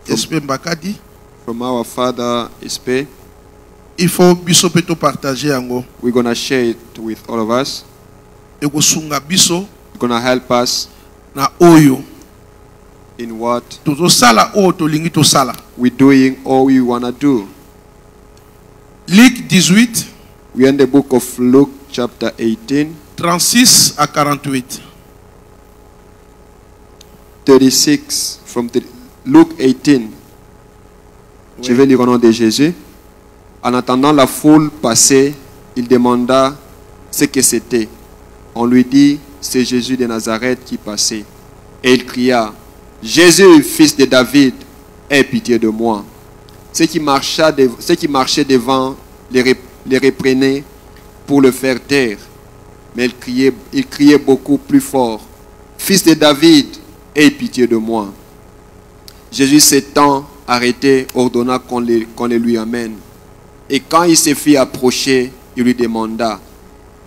Espé Mbakadi. From our father Espé. Il faut biso peto partager yango. We're gonna share it with all of us. Ekosunga biso. It's gonna help us. Na oyo. In what? Tozosala o tolingi tosala. We're doing all we wanna do. Luc 18. We're in the book of Luke chapter 18. 36 à 48. 36 from Luke 18. Oui. Je vais lire au nom de Jésus. En attendant la foule passer, il demanda ce que c'était. On lui dit, c'est Jésus de Nazareth qui passait. Et il cria, Jésus, fils de David, aie pitié de moi. Ceux qui marchaient devant les reprenaient pour le faire taire. Mais il criait beaucoup plus fort, fils de David, aie pitié de moi. Jésus s'étant arrêté, ordonna qu'on le lui amène. Et quand il se fit approcher, il lui demanda,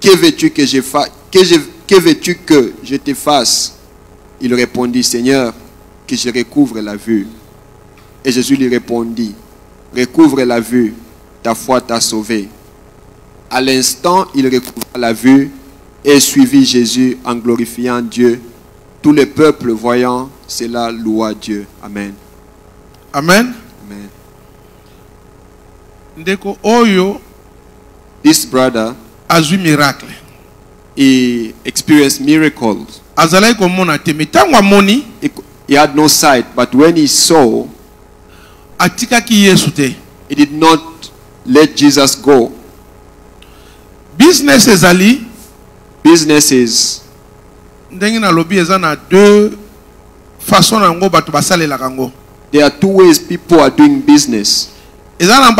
que veux-tu que je fasse? Que veux-tu que je te fasse? Il répondit, Seigneur, que je recouvre la vue. Et Jésus lui répondit, recouvre la vue, ta foi t'a sauvé. À l'instant, il recouvra la vue et suivit Jésus en glorifiant Dieu. Tout le peuple voyant cela loua Dieu. Amen. Amen. Amen. Ndeko oyo, this brother has a miracle. He experienced miracles. He had no sight, but when he saw, he did not let Jesus go. Businesses, there are two ways people are doing business. There are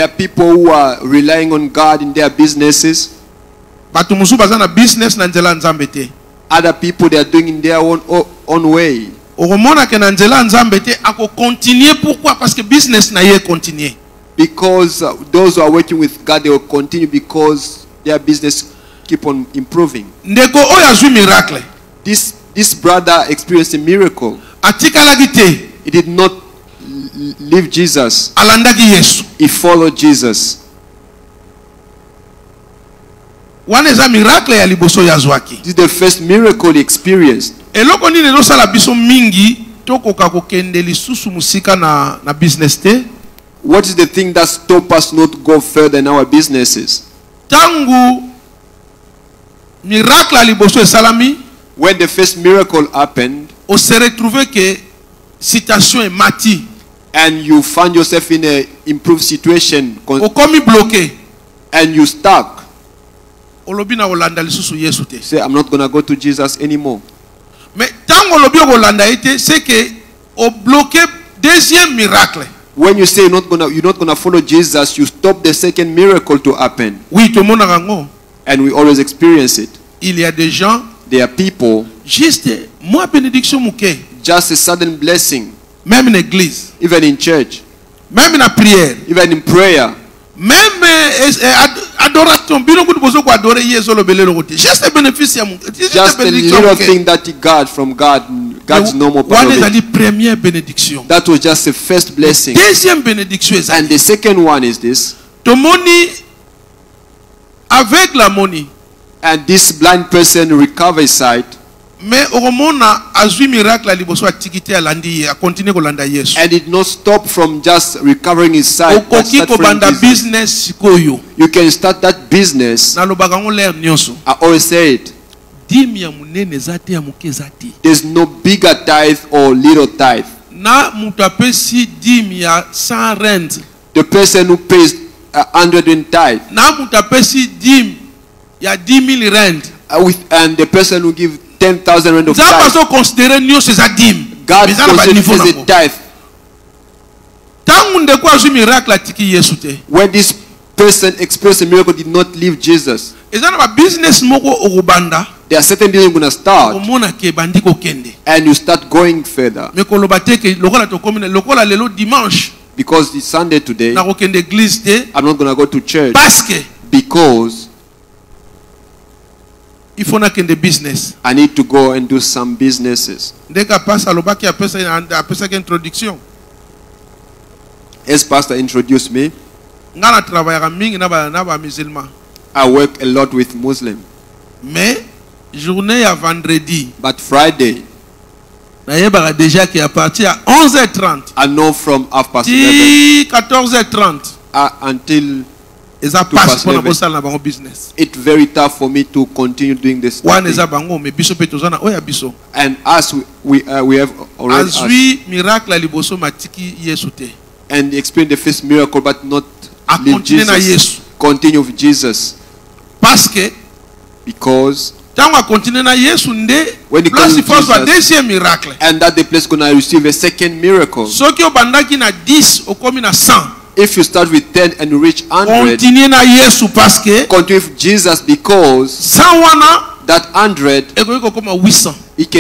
people who are relying on God in their businesses. Other people, they are doing in their own way. Because those who are working with God, they will continue because their business keep on improving. This brother experienced a miracle. He did not leave Jesus. He followed Jesus. This is the first miracle he experienced. tokoka kokende lisusu musika na business te? What is the thing that stop us not go further in our businesses? Tangu miracle aliboso esalami, when the first miracle happened, on se retrouve que situation est mati, and you find yourself in a improved situation, okomi bloqué, and you stuck. Olobi na olanda lisusu Yesu te. Say, I'm not gonna go to Jesus anymore. Mais tango olobi olanda ete, c'est que o bloqué deuxième miracle. When you say you're not gonna follow Jesus, you stop the second miracle to happen. Oui, tout le monde a rango. And we always experience it. Il y a des gens, there are people, juste moi bénédiction mouké, just a sudden blessing, même en église, even in church, même en prière, even in prayer, même adoration, bino kutu bozo ko adorer Yesu lo belelo kote. Juste un bénéfice ya mouké. Just a little thing that he got from God, God's normal part of it. Première bénédiction. That was just the first blessing. Deuxième bénédiction est ça. And the second one is this. To money, avec la money. And this blind person recovered his sight. Mais oromona azui miracle aliboso atikite alandi a continue kolanda Yesu. And it not stop from just recovering his sight. Okoki ko banda business koyo. You can start that business. Na lobaka ngo l'air nyonso. I always say it. There's no bigger tithe or little tithe. Na mutapesi dim ya 100 rand. The person who pays 100 in tithe. Na mutapesi dim ya 10,000 rand. And the person who give 10,000 rand of tithe. God considers a tithe. When this person experienced a miracle, did not leave Jesus. There are certain things you're going to start, and you start going further. Because it's Sunday today, I'm not going to go to church. Because I need to go and do some businesses. As Pastor introduced me, I work a lot with Muslims. But Friday, I know from 11:30 until it's very tough for me to continue doing this. And as we have already and experience the first miracle, but not leave Jesus. Continue with Jesus. Because when you continue Jesus, and that the place gonna receive a second miracle. If you start with 10 and you reach 100, continue with Jesus, because that 100 it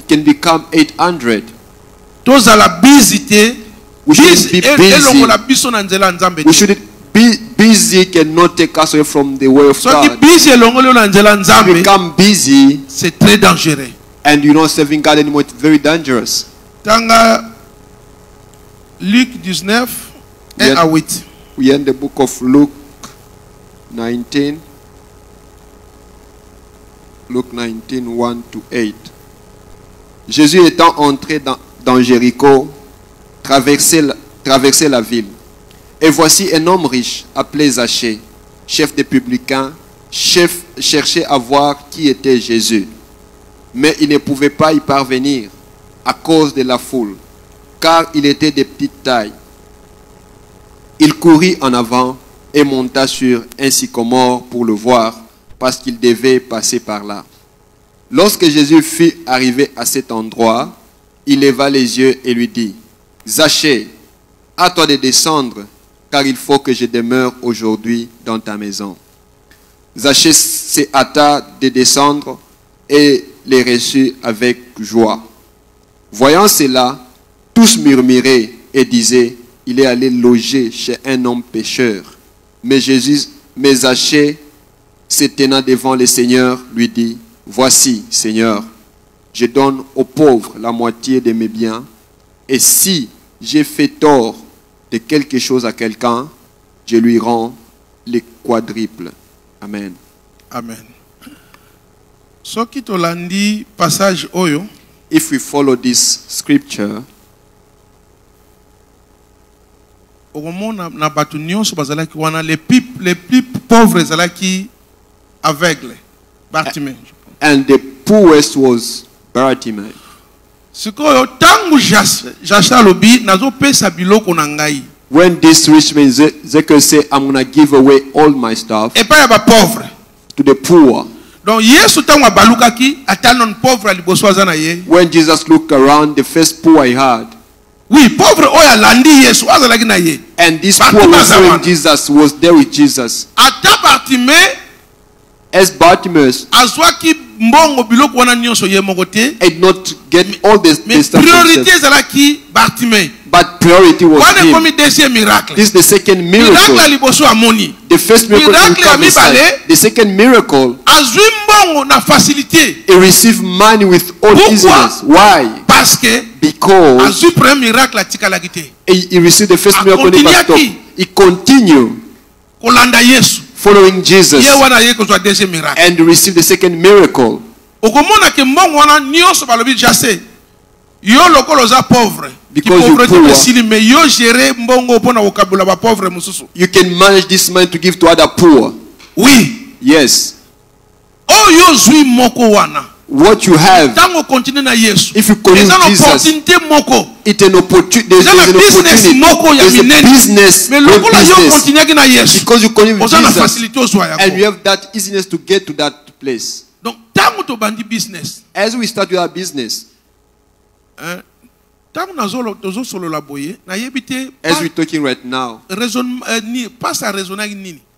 can become 800. We shouldn't be busy. We shouldn't be busy cannot take us away from the way of God. If you become busy, c'est très dangereux. And you're not serving God anymore, it's very dangerous. Tanga Luc 19 1 à 8. We are in the book of Luke 19. Luke 19, 1 to 8. Jésus étant entré dans Jéricho, traversait la ville. Et voici un homme riche, appelé Zachée, chef des publicains, cherchait à voir qui était Jésus. Mais il ne pouvait pas y parvenir à cause de la foule, car il était de petite taille. Il courut en avant et monta sur un sycomore pour le voir, parce qu'il devait passer par là. Lorsque Jésus fut arrivé à cet endroit, il leva les yeux et lui dit, « Zachée, à toi de descendre, car il faut que je demeure aujourd'hui dans ta maison. » Zachée se hâta de descendre et les reçut avec joie. Voyant cela, tous murmuraient et disaient, « Il est allé loger chez un homme pécheur. » Mais Zachée, se tenant devant le Seigneur, lui dit, « Voici, Seigneur, je donne aux pauvres la moitié de mes biens, et si j'ai fait tort de quelque chose à quelqu'un, je lui rends les quadruples. » Amen. Amen. Soki tolandi passage oyo. if we follow this scripture, les plus pauvres aveugles. Bartimée. And the poorest was Bartimaeus. When this rich man Zechariah said, I'm going to give away all my stuff to the poor. When Jesus looked around, the first poor he had, and this poor was with Jesus, was there with Jesus. As Bartimaeus did not get all this stuff, but priority was him. This is the second miracle. The first miracle the second miracle, he received money with all easiness. Why? Because he received the first miracle, he continued following Jesus and received the second miracle. Because you can manage this money to give to other poor. Oui. Yes. What you have, if you continue Jesus, it's an opportunity. There's an opportunity. There's a business. Because you continue with Jesus, and you have that easiness to get to that place. As we start with our business, as we're talking right now,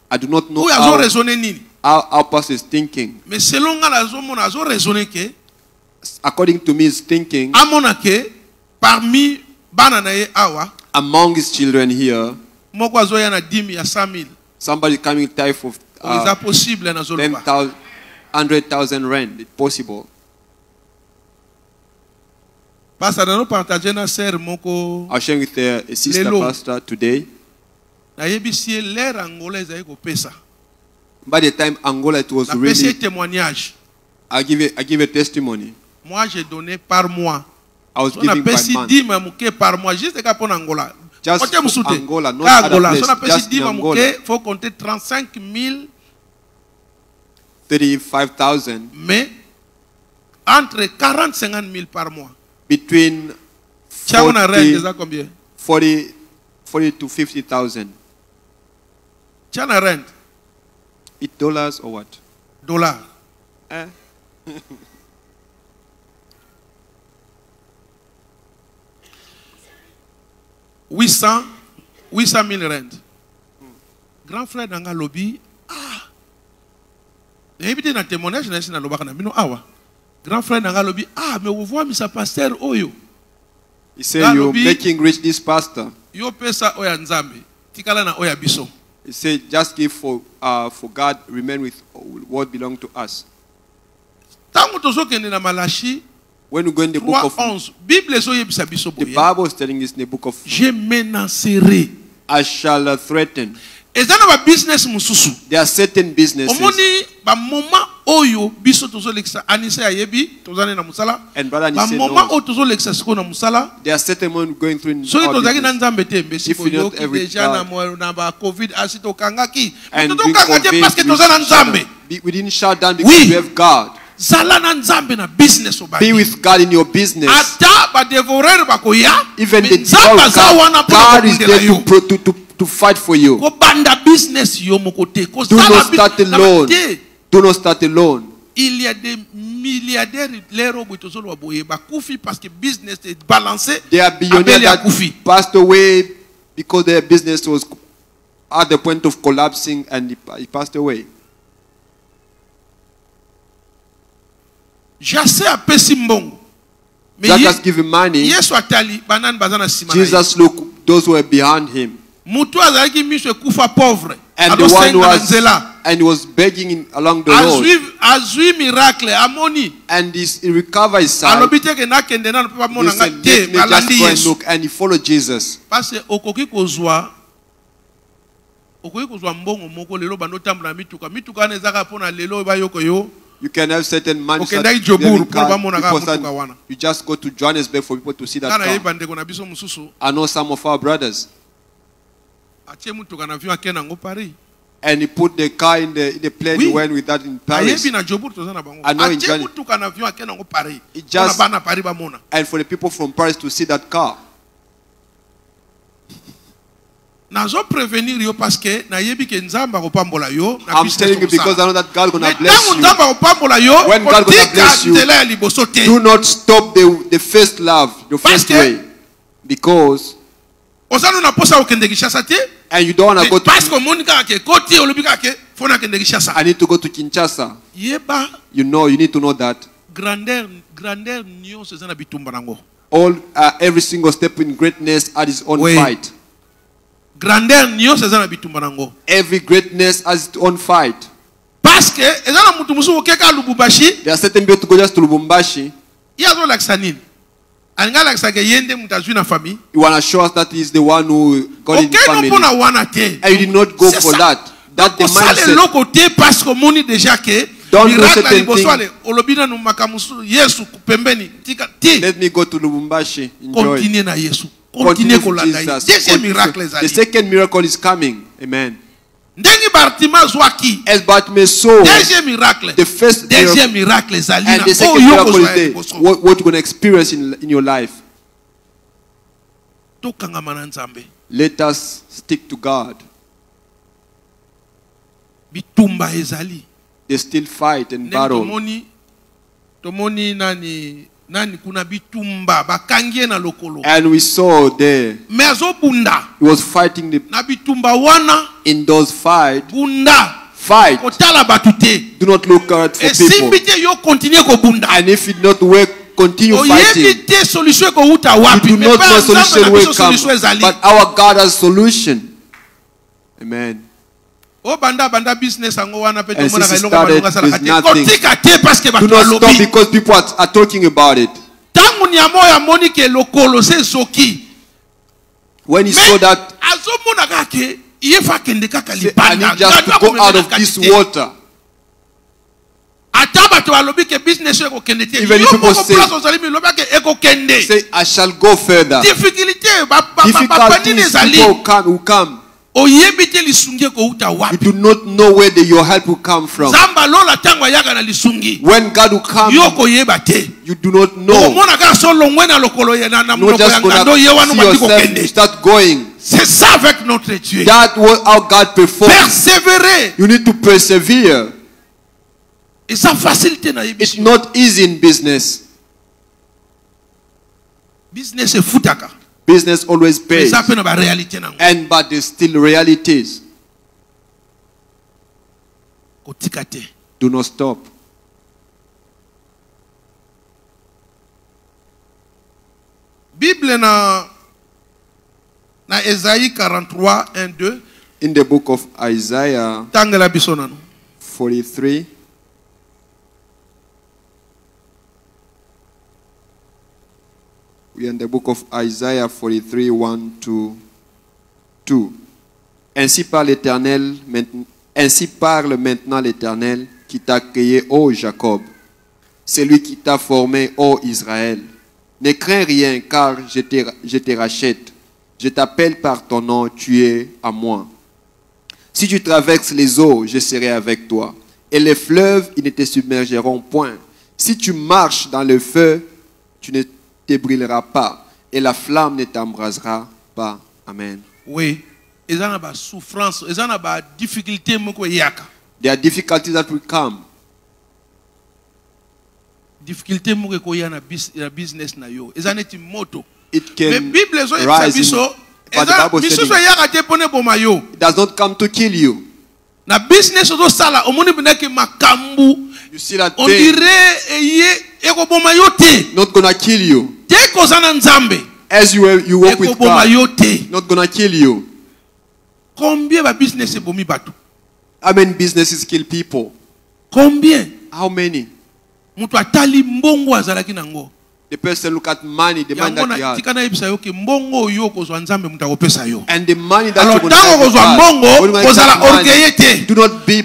I do not know how our pastor is thinking. According to me, he's thinking among his children here, somebody coming type of 100,000 rand. It's possible. I was sharing with a sister pastor today. By the time Angola it was really, I give a testimony. Moi j'ai donné par mois. I was giving by month. Par mois juste pour Angola. Just for Angola, not other place. Just in Angola. Faut compter 35,000. Mais entre 40 et 50 000 par mois. Between 40 to 50,000. Chana rent. It dollars or what? Dollar. 800 000 rent. Grand frère dans lobby. Évitez na témoignage na lobaka na bino awa. Grand frère dans lobby. Mais vous voyez misa pasteur oyo. He said you're making rich this pastor. Yo pesa oya nzambe. Tikala na oya biso. He said just give for God, remain with what belongs to us. When we go in the book of the Bible is telling us in the book of I shall threaten. There are certain businesses. And brother Anise knows. There are certain ones going through in our business. If we not every time. And we didn't shut down because we have God. Be with God in your business. Even the God is there to fight for you. Do not start alone. Do not start alone. Il y a des milliardaires parce que business est balancé. There are billionaires that passed away because their business was at the point of collapsing and he passed away. Jassé a pesi mbongo. Jesus gave him money. Jesus looked those who were behind him. And the one who was begging along the road. And he recovered his sight. He said, let me just go and look. And he followed Jesus. You can have certain money. You just go to Johannesburg for people to see that car. I know some of our brothers. And he put the car in the plane. He went with that in Paris. I know in Johannesburg. And for the people from Paris to see that car. I'm telling you because I know that God is going to bless you. When God is going to bless you, do not stop the first love, the first way. Because and you don't want to go to I need to go to Kinshasa. You know, you need to know that all every single step in greatness had its own fight. Every greatness has its own fight. There are certain people to go just to Lubumbashi. You want to show us that he is the one who got in the family. And you did not go for that. That's the mindset. Don't do certain things. Let me go to Lubumbashi. Enjoy. Continue with Jesus. The second miracle is coming. Amen. As Bartimaeus saw the first miracle, and the second miracle is there. What you're going to experience in your life. Let us stick to God. They still fight and battle. And we saw there he was fighting in those fight. Do not look out for people. And if it not work, continue fighting. You do not know solution will come, but our God has solution. Amen. And since he started with nothing, do not stop because people are talking about it. When he saw that, say, I need just to go out of this water. Even if people say, I shall go further. Difficulties, people will come. You do not know where your help will come from. When God will come, you do not know. You're just going to see yourself start going. That's what our God performs. You need to persevere. It's not easy in business. Business always pays. But there's still realities. Do not stop. Bible na Esaïe 43, 1, 2. In the book of Isaiah 43. We are in the book of Isaiah 43, 1 to 2. Ainsi parle maintenant l'Éternel qui t'a créé, ô Jacob, celui qui t'a formé, ô Israël. Ne crains rien, car je te rachète. Je t'appelle par ton nom, tu es à moi. Si tu traverses les eaux, je serai avec toi. Et les fleuves, ils ne te submergeront point. Si tu marches dans le feu, tu ne te brûlera pas. Et la flamme ne t'embrasera pas. Amen. Oui. There are difficulties that will come. Difficulté business na yo. It can rise in, but the Bible said it does not come to kill you. Na business sala you see that thing not gonna kill you. As you work with God, not gonna kill you. Combien business ebomi batu? How many businesses kill people? Combien? How many? Mutu atali mbongo azalaki nango. The person look at money, the money that you have. And the money that you have, do not be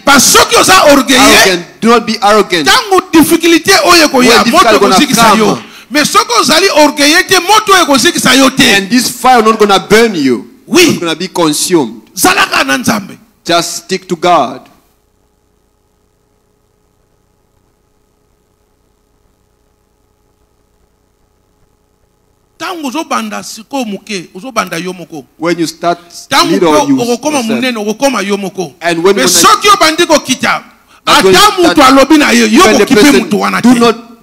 arrogant. Do Do not be arrogant. Tango difficulté oyo ko ya moto ko sikisa yo. Mais soko zali orgueilleux moto ko sikisa yo te. And this fire not going to burn you. Oui. It's going to be consumed. Zalaka na Nzambe. Just stick to God. When you start little, you and when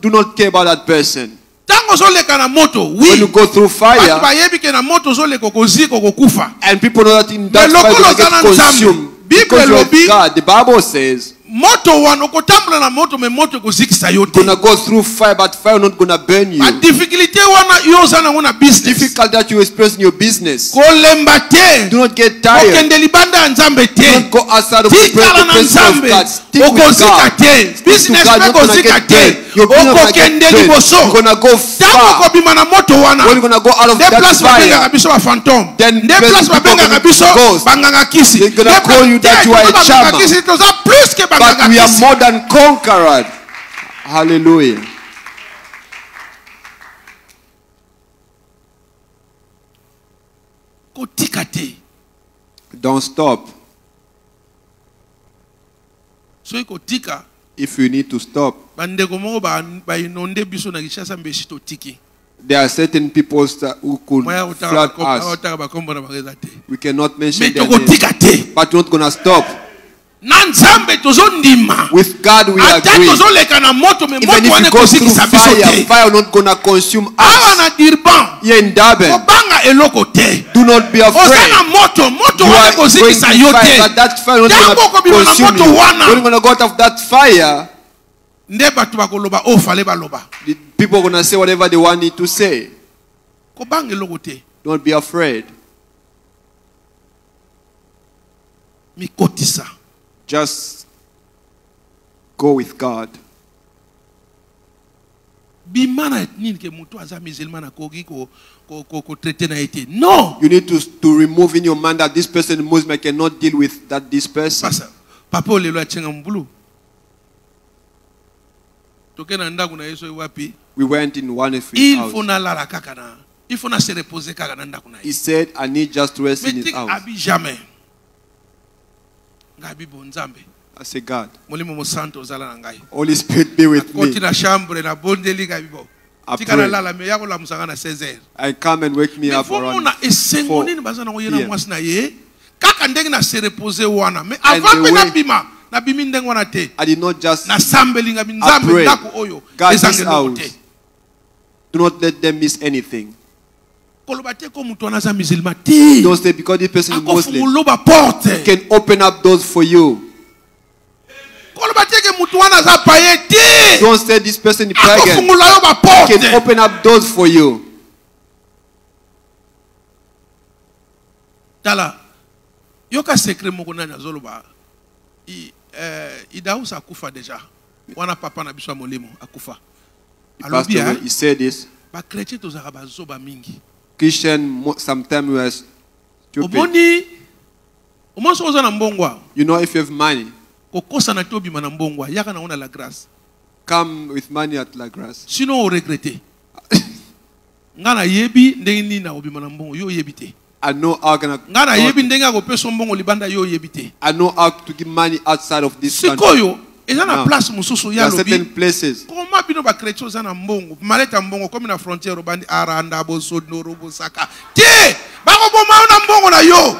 do not care about that person. When you go through fire, and people know that in that fire they get consumed. Because of God, the Bible says, gonna go through fire, but fire not gonna burn you. Difficult that you experience in your business. Do not get tired. Do not go outside of the presence of God. Stick with God. Stick to God. You're gonna get paid. You're gonna go far. When you're gonna go out of that fire, then people gonna call you that you are a charmer. But we are more than conquerors. Hallelujah. Don't stop. If you need to stop, there are certain people who could flood us. We cannot mention their names, but we're not going to stop. With God we agree. Even if you go through fire, fire not going to consume us. Here in Durban, do not be afraid. You are going through fire, but that fire not going to consume you. When you're going to go out of that fire, the people are going to say whatever they want it to say. Don't be afraid. Just go with God. No. You need to remove in your mind that this person Muslim cannot deal with this person. We went in one of his house. He said, I need just to rest in his house. I said, God, Holy Spirit be with me. I come and wake me up around 4 p.m. I did not just pray. God, this house, do not let them miss anything. Don't say because this person is Muslim, he can open up doors for you. Don't say this person is pagan, he can open up doors for you. Yoka secret mokona nazoloba. Idausa akufa deja. Wana papa na biswa molemo akufa. He said this. Ba chrétien tozaka bazoba mingi. Christian sometimes we are stupid. You know, if you have money, come with money at La Grace. Sinon, on regrette. I know how to give money outside of this country. There are certain places. They're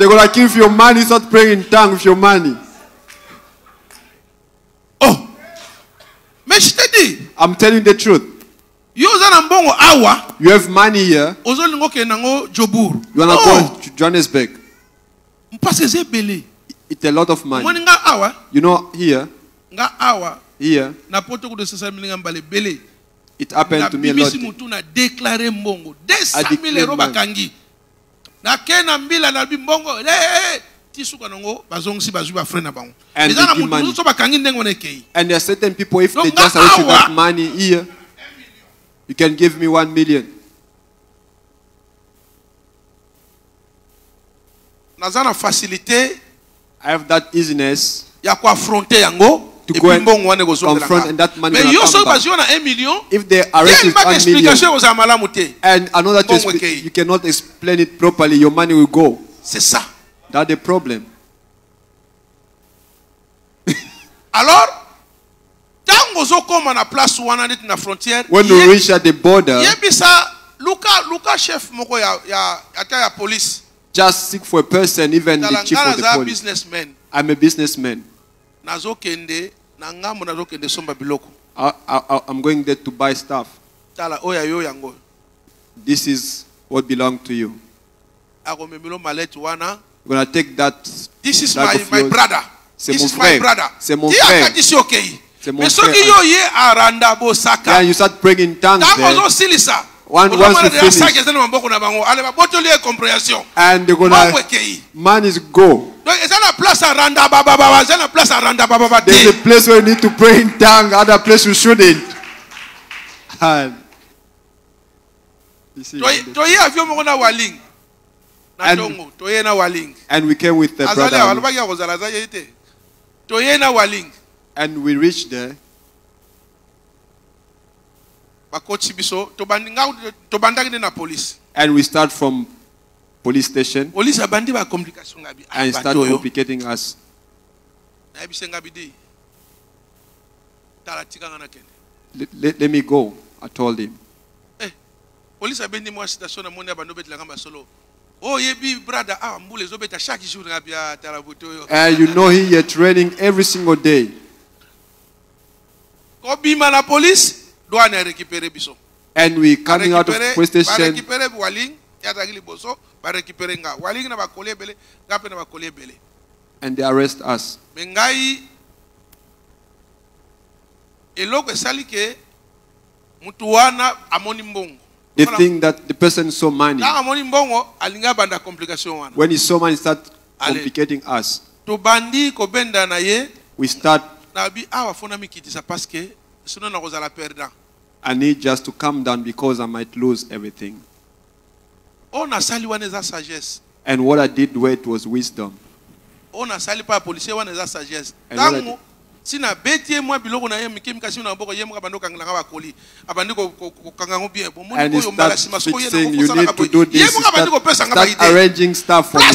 gonna give your money, start praying in tongues with your money. Oh, I'm telling you the truth. You have money here. You wanna go to Johannesburg. It's a lot of money. You know, here, it happened to me a lot. I declared money. And there are certain people, if they just wish you that money here, you can give me 1 million. I have that easiness to go and confront, and that money will come back. If they arrest you with 1 million, and another you cannot explain it properly, your money will go. C'est ça. That's the problem. Alors, when you reach at the border, Luka chef moko ya police. Just seek for a person, even the chief of the police. Businessman. I'm a businessman. I'm going there to buy stuff. This is what belongs to you. I'm going to take that. This is my brother. This is my brother. C'est mon frère. C'est mon frère. Yeah, you start praying in tongues there. Once you finish, and they're gonna, man is go. There's a place where you need to pray in tongues, other place you shouldn't. And you see, and we came with the brother. And we reached there. And we start from police station and start complicating us. Let me go, I told him. And you know he is training every single day. And we coming out of police station. And they arrest us. They think that the person saw money. When he saw money, start complicating us. We start. I need just to calm down because I might lose everything. And what I did with was wisdom. And sina beti mwa biloko na yemi kimika sina mboko yemu kabando kangala bakoli abandi ko kangangobie bomuntu ko yombala sima so yena ko do this. Start arranging stuff for me.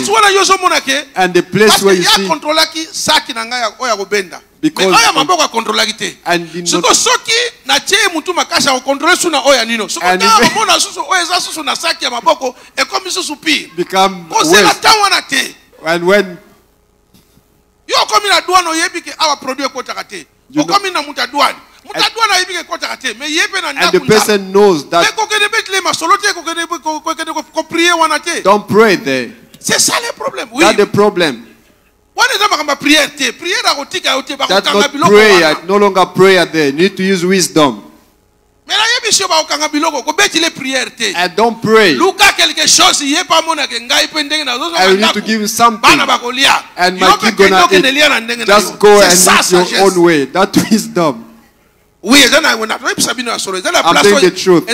And the place where you see control ki saki na ngaya oya ko benda because oya maboko control ki te siko soki na che mutu makasha ko control suna oya nino siko na mona susu oya za susu na saki ya maboko e komi susu pi become ko se la tawana te. And when you come in a douane yebike our produit ko takate you come in a mutadouane yebike ko takate me yebe na and the person knows that don't pray there. C'est ça le problème. Oui. That's the problem. That's not prayer, no longer prayer there. You need to use wisdom. And don't pray. I need to give you something. And my kid gonna eat. Just go and eat your own way. That wisdom. Oui, I'm saying the truth.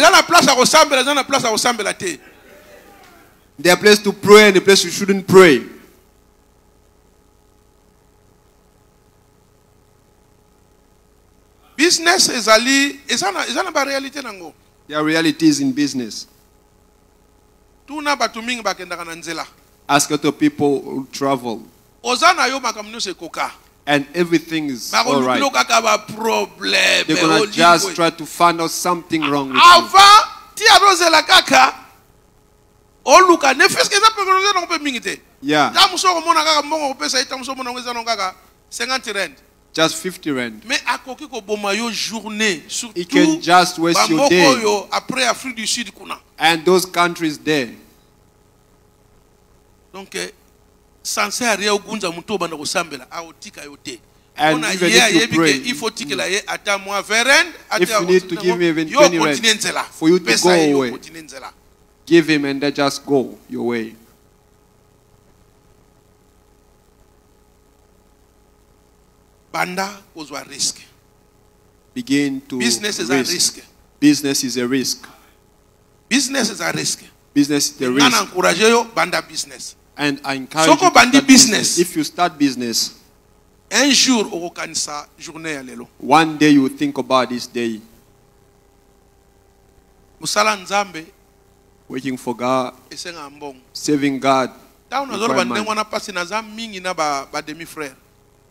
There are places to pray and a place you shouldn't pray. Business is a reality nango. There are realities in business. Ask other people who travel. And everything is all right. They're going to just try to find out something wrong with you. Yeah. Just 50 rand. It can just waste your day. And those countries there. And even if you pray, if you need to give me even 20 rand for you to go away, give him and then just go your way. Banda was a risk. Begin to business is risk. A risk. Business is a risk. Business is a risk. Business is a risk. Banda business. And I encourage you to start business. If you start business, Un jour, okokanisa journée lelo. One day you think about this day. Musala nzambe. Working for God. Esenga mbongo. Saving God.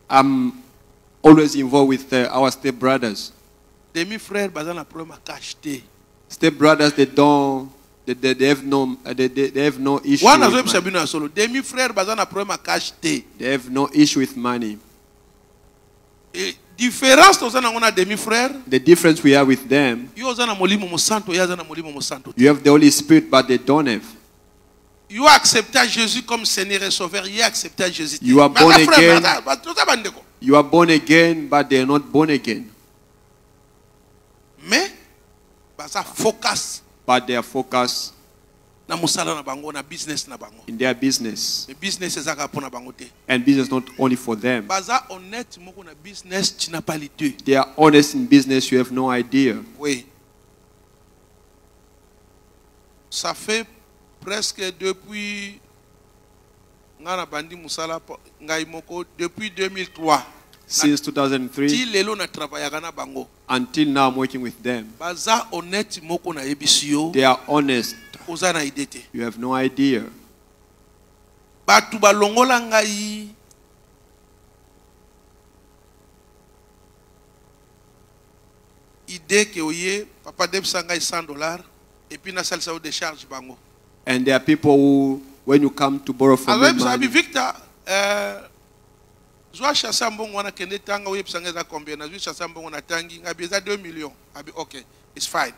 I'm always involved with our step brothers. Step brothers, they have no issue. They have no issue with money. The difference we have with them, you have the Holy Spirit, but they don't have. You accepte Jésus comme Seigneur et Sauveur. You accepte Jésus. You are born again. You are born again, but they are not born again. Mais, basa focus. But they are focused na musala na bango, na business na bango. In their business. The business is aka pona bango te. And business not only for them. Basa honnête moko na business, tu n'as pas l'idée. They are honest in business. You have no idea. Oui. Ça fait presque depuis depuis 2003. Since 2003. Until now I'm working with them. They are honest. You have no idea. Idée que oye papa deb sanga $100 et puis na salsa de charge bango. And there are people who, when you come to borrow from them money, Victor, zwa chassa mbongo wana kende tanga oye psanga combien na zwa chassa mbongo na tangi ngabiza 2 millions. Abi okay, it's fine.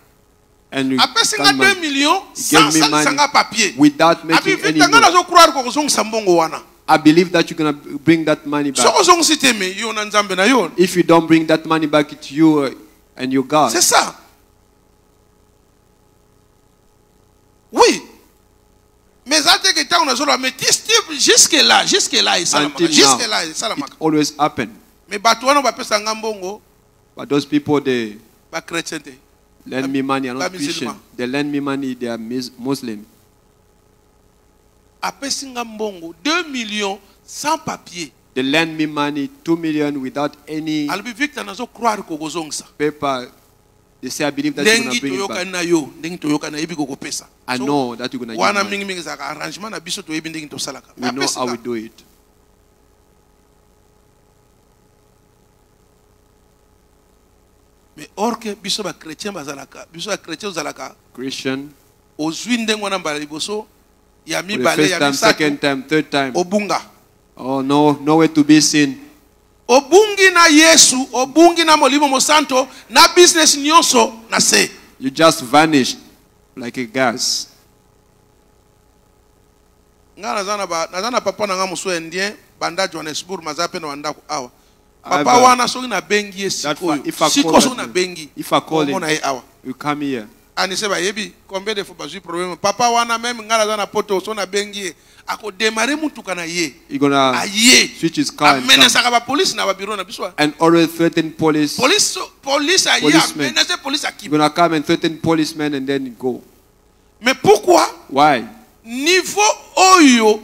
And you après 2 millions sans sanga papier. Without making any note. Abi croire ko zonga mbongo wana. I believe that you're going to bring that money back. If you don't bring that money back, it's you and your God. C'est ça. Oui. Mais jusque là, it always happen. But those people, they lend me money, are not Christian. They lend me money, they are Muslim. 2 millions sans papier. They lend me money, 2 million without any paper. They say, I believe that you're going to bring it back. I know that you're going to give money. We know how we do it. Christian. For the first time, second time, third time. Oh no, nowhere to be seen. Obungi na Yesu, obungi na Molimo Mosanto, na business nyonso na se. You just vanished like a gas. Nazana papa na ngamuso endien banda Johannesburg mazape na wanda awa. Papa wana so na bengi esiko. Siko so na bengi. If I call him, you come here. Ani seba yebi combien de fois bazu problème. Papa wana même ngala zana poto so na bengi. Ako démarrer mutuka na ye. You're gonna switch his car and already threaten police. Police policemen. You're gonna come and threaten policemen and then go. Mais pourquoi? Why? Niveau oyo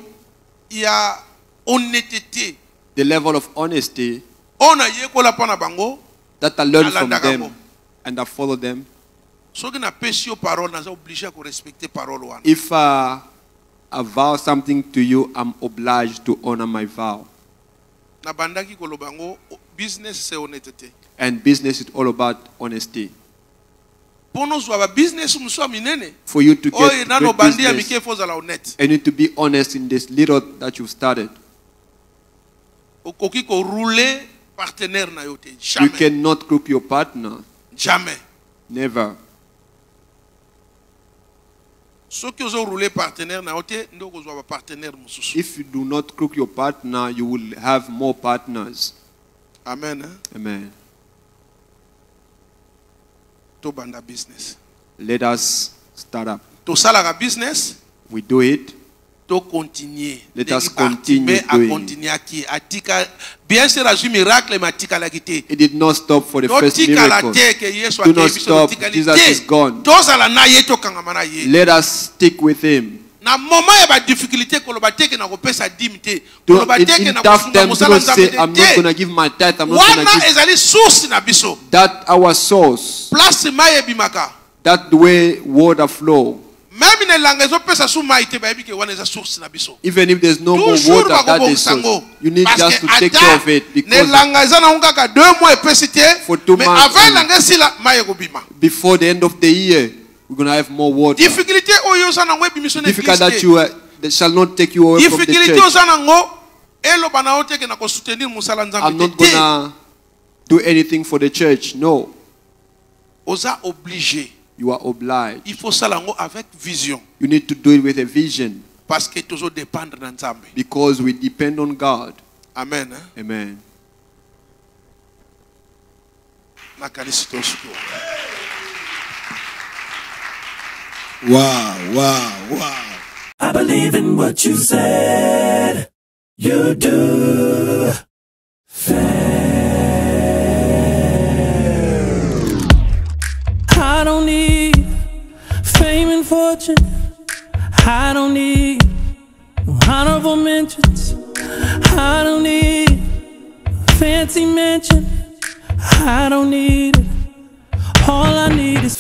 ya honnêteté. The level of honesty on a yekola pona bango that I learned from them and I follow them. If I vow something to you, I'm obliged to honor my vow. And business is all about honesty. For you to get great business, and you to be honest in this little that you've started. You cannot crook your partner. Jamais. Never. If you do not crook your partner, you will have more partners. Amen. Amen. To banda business. Let us start up. To salaga business. We do it. To continuer. Let us continue doing it. It did not stop for the first miracle. Do not stop. Jesus is gone. Let us stick with him. na moment ya ba difficulté ko loba teke na kopesa dimité ko loba teke na kufunga musala nzambe I'm not going to give my tithe, I'm not going to give. Ezali source na biso. That our source. Place maye bimaka. That the way water flow. Even if there's no more water, that is source. You need just to take care of it, because for 2 months before the end of the year we're going to have more water. Difficult that you that shall not take you away from the church. I'm not going to do anything for the church. No. You are obliged. Il faut ça avec vision. You need to do it with a vision. Parce que toujours dépendre d'Nzambe. Because we depend on God. Amen. Amen. Wow, wow, wow. I believe in what you said. You do. I don't need fame and fortune. I don't need honorable mentions. I don't need fancy mention. I don't need it. All I need is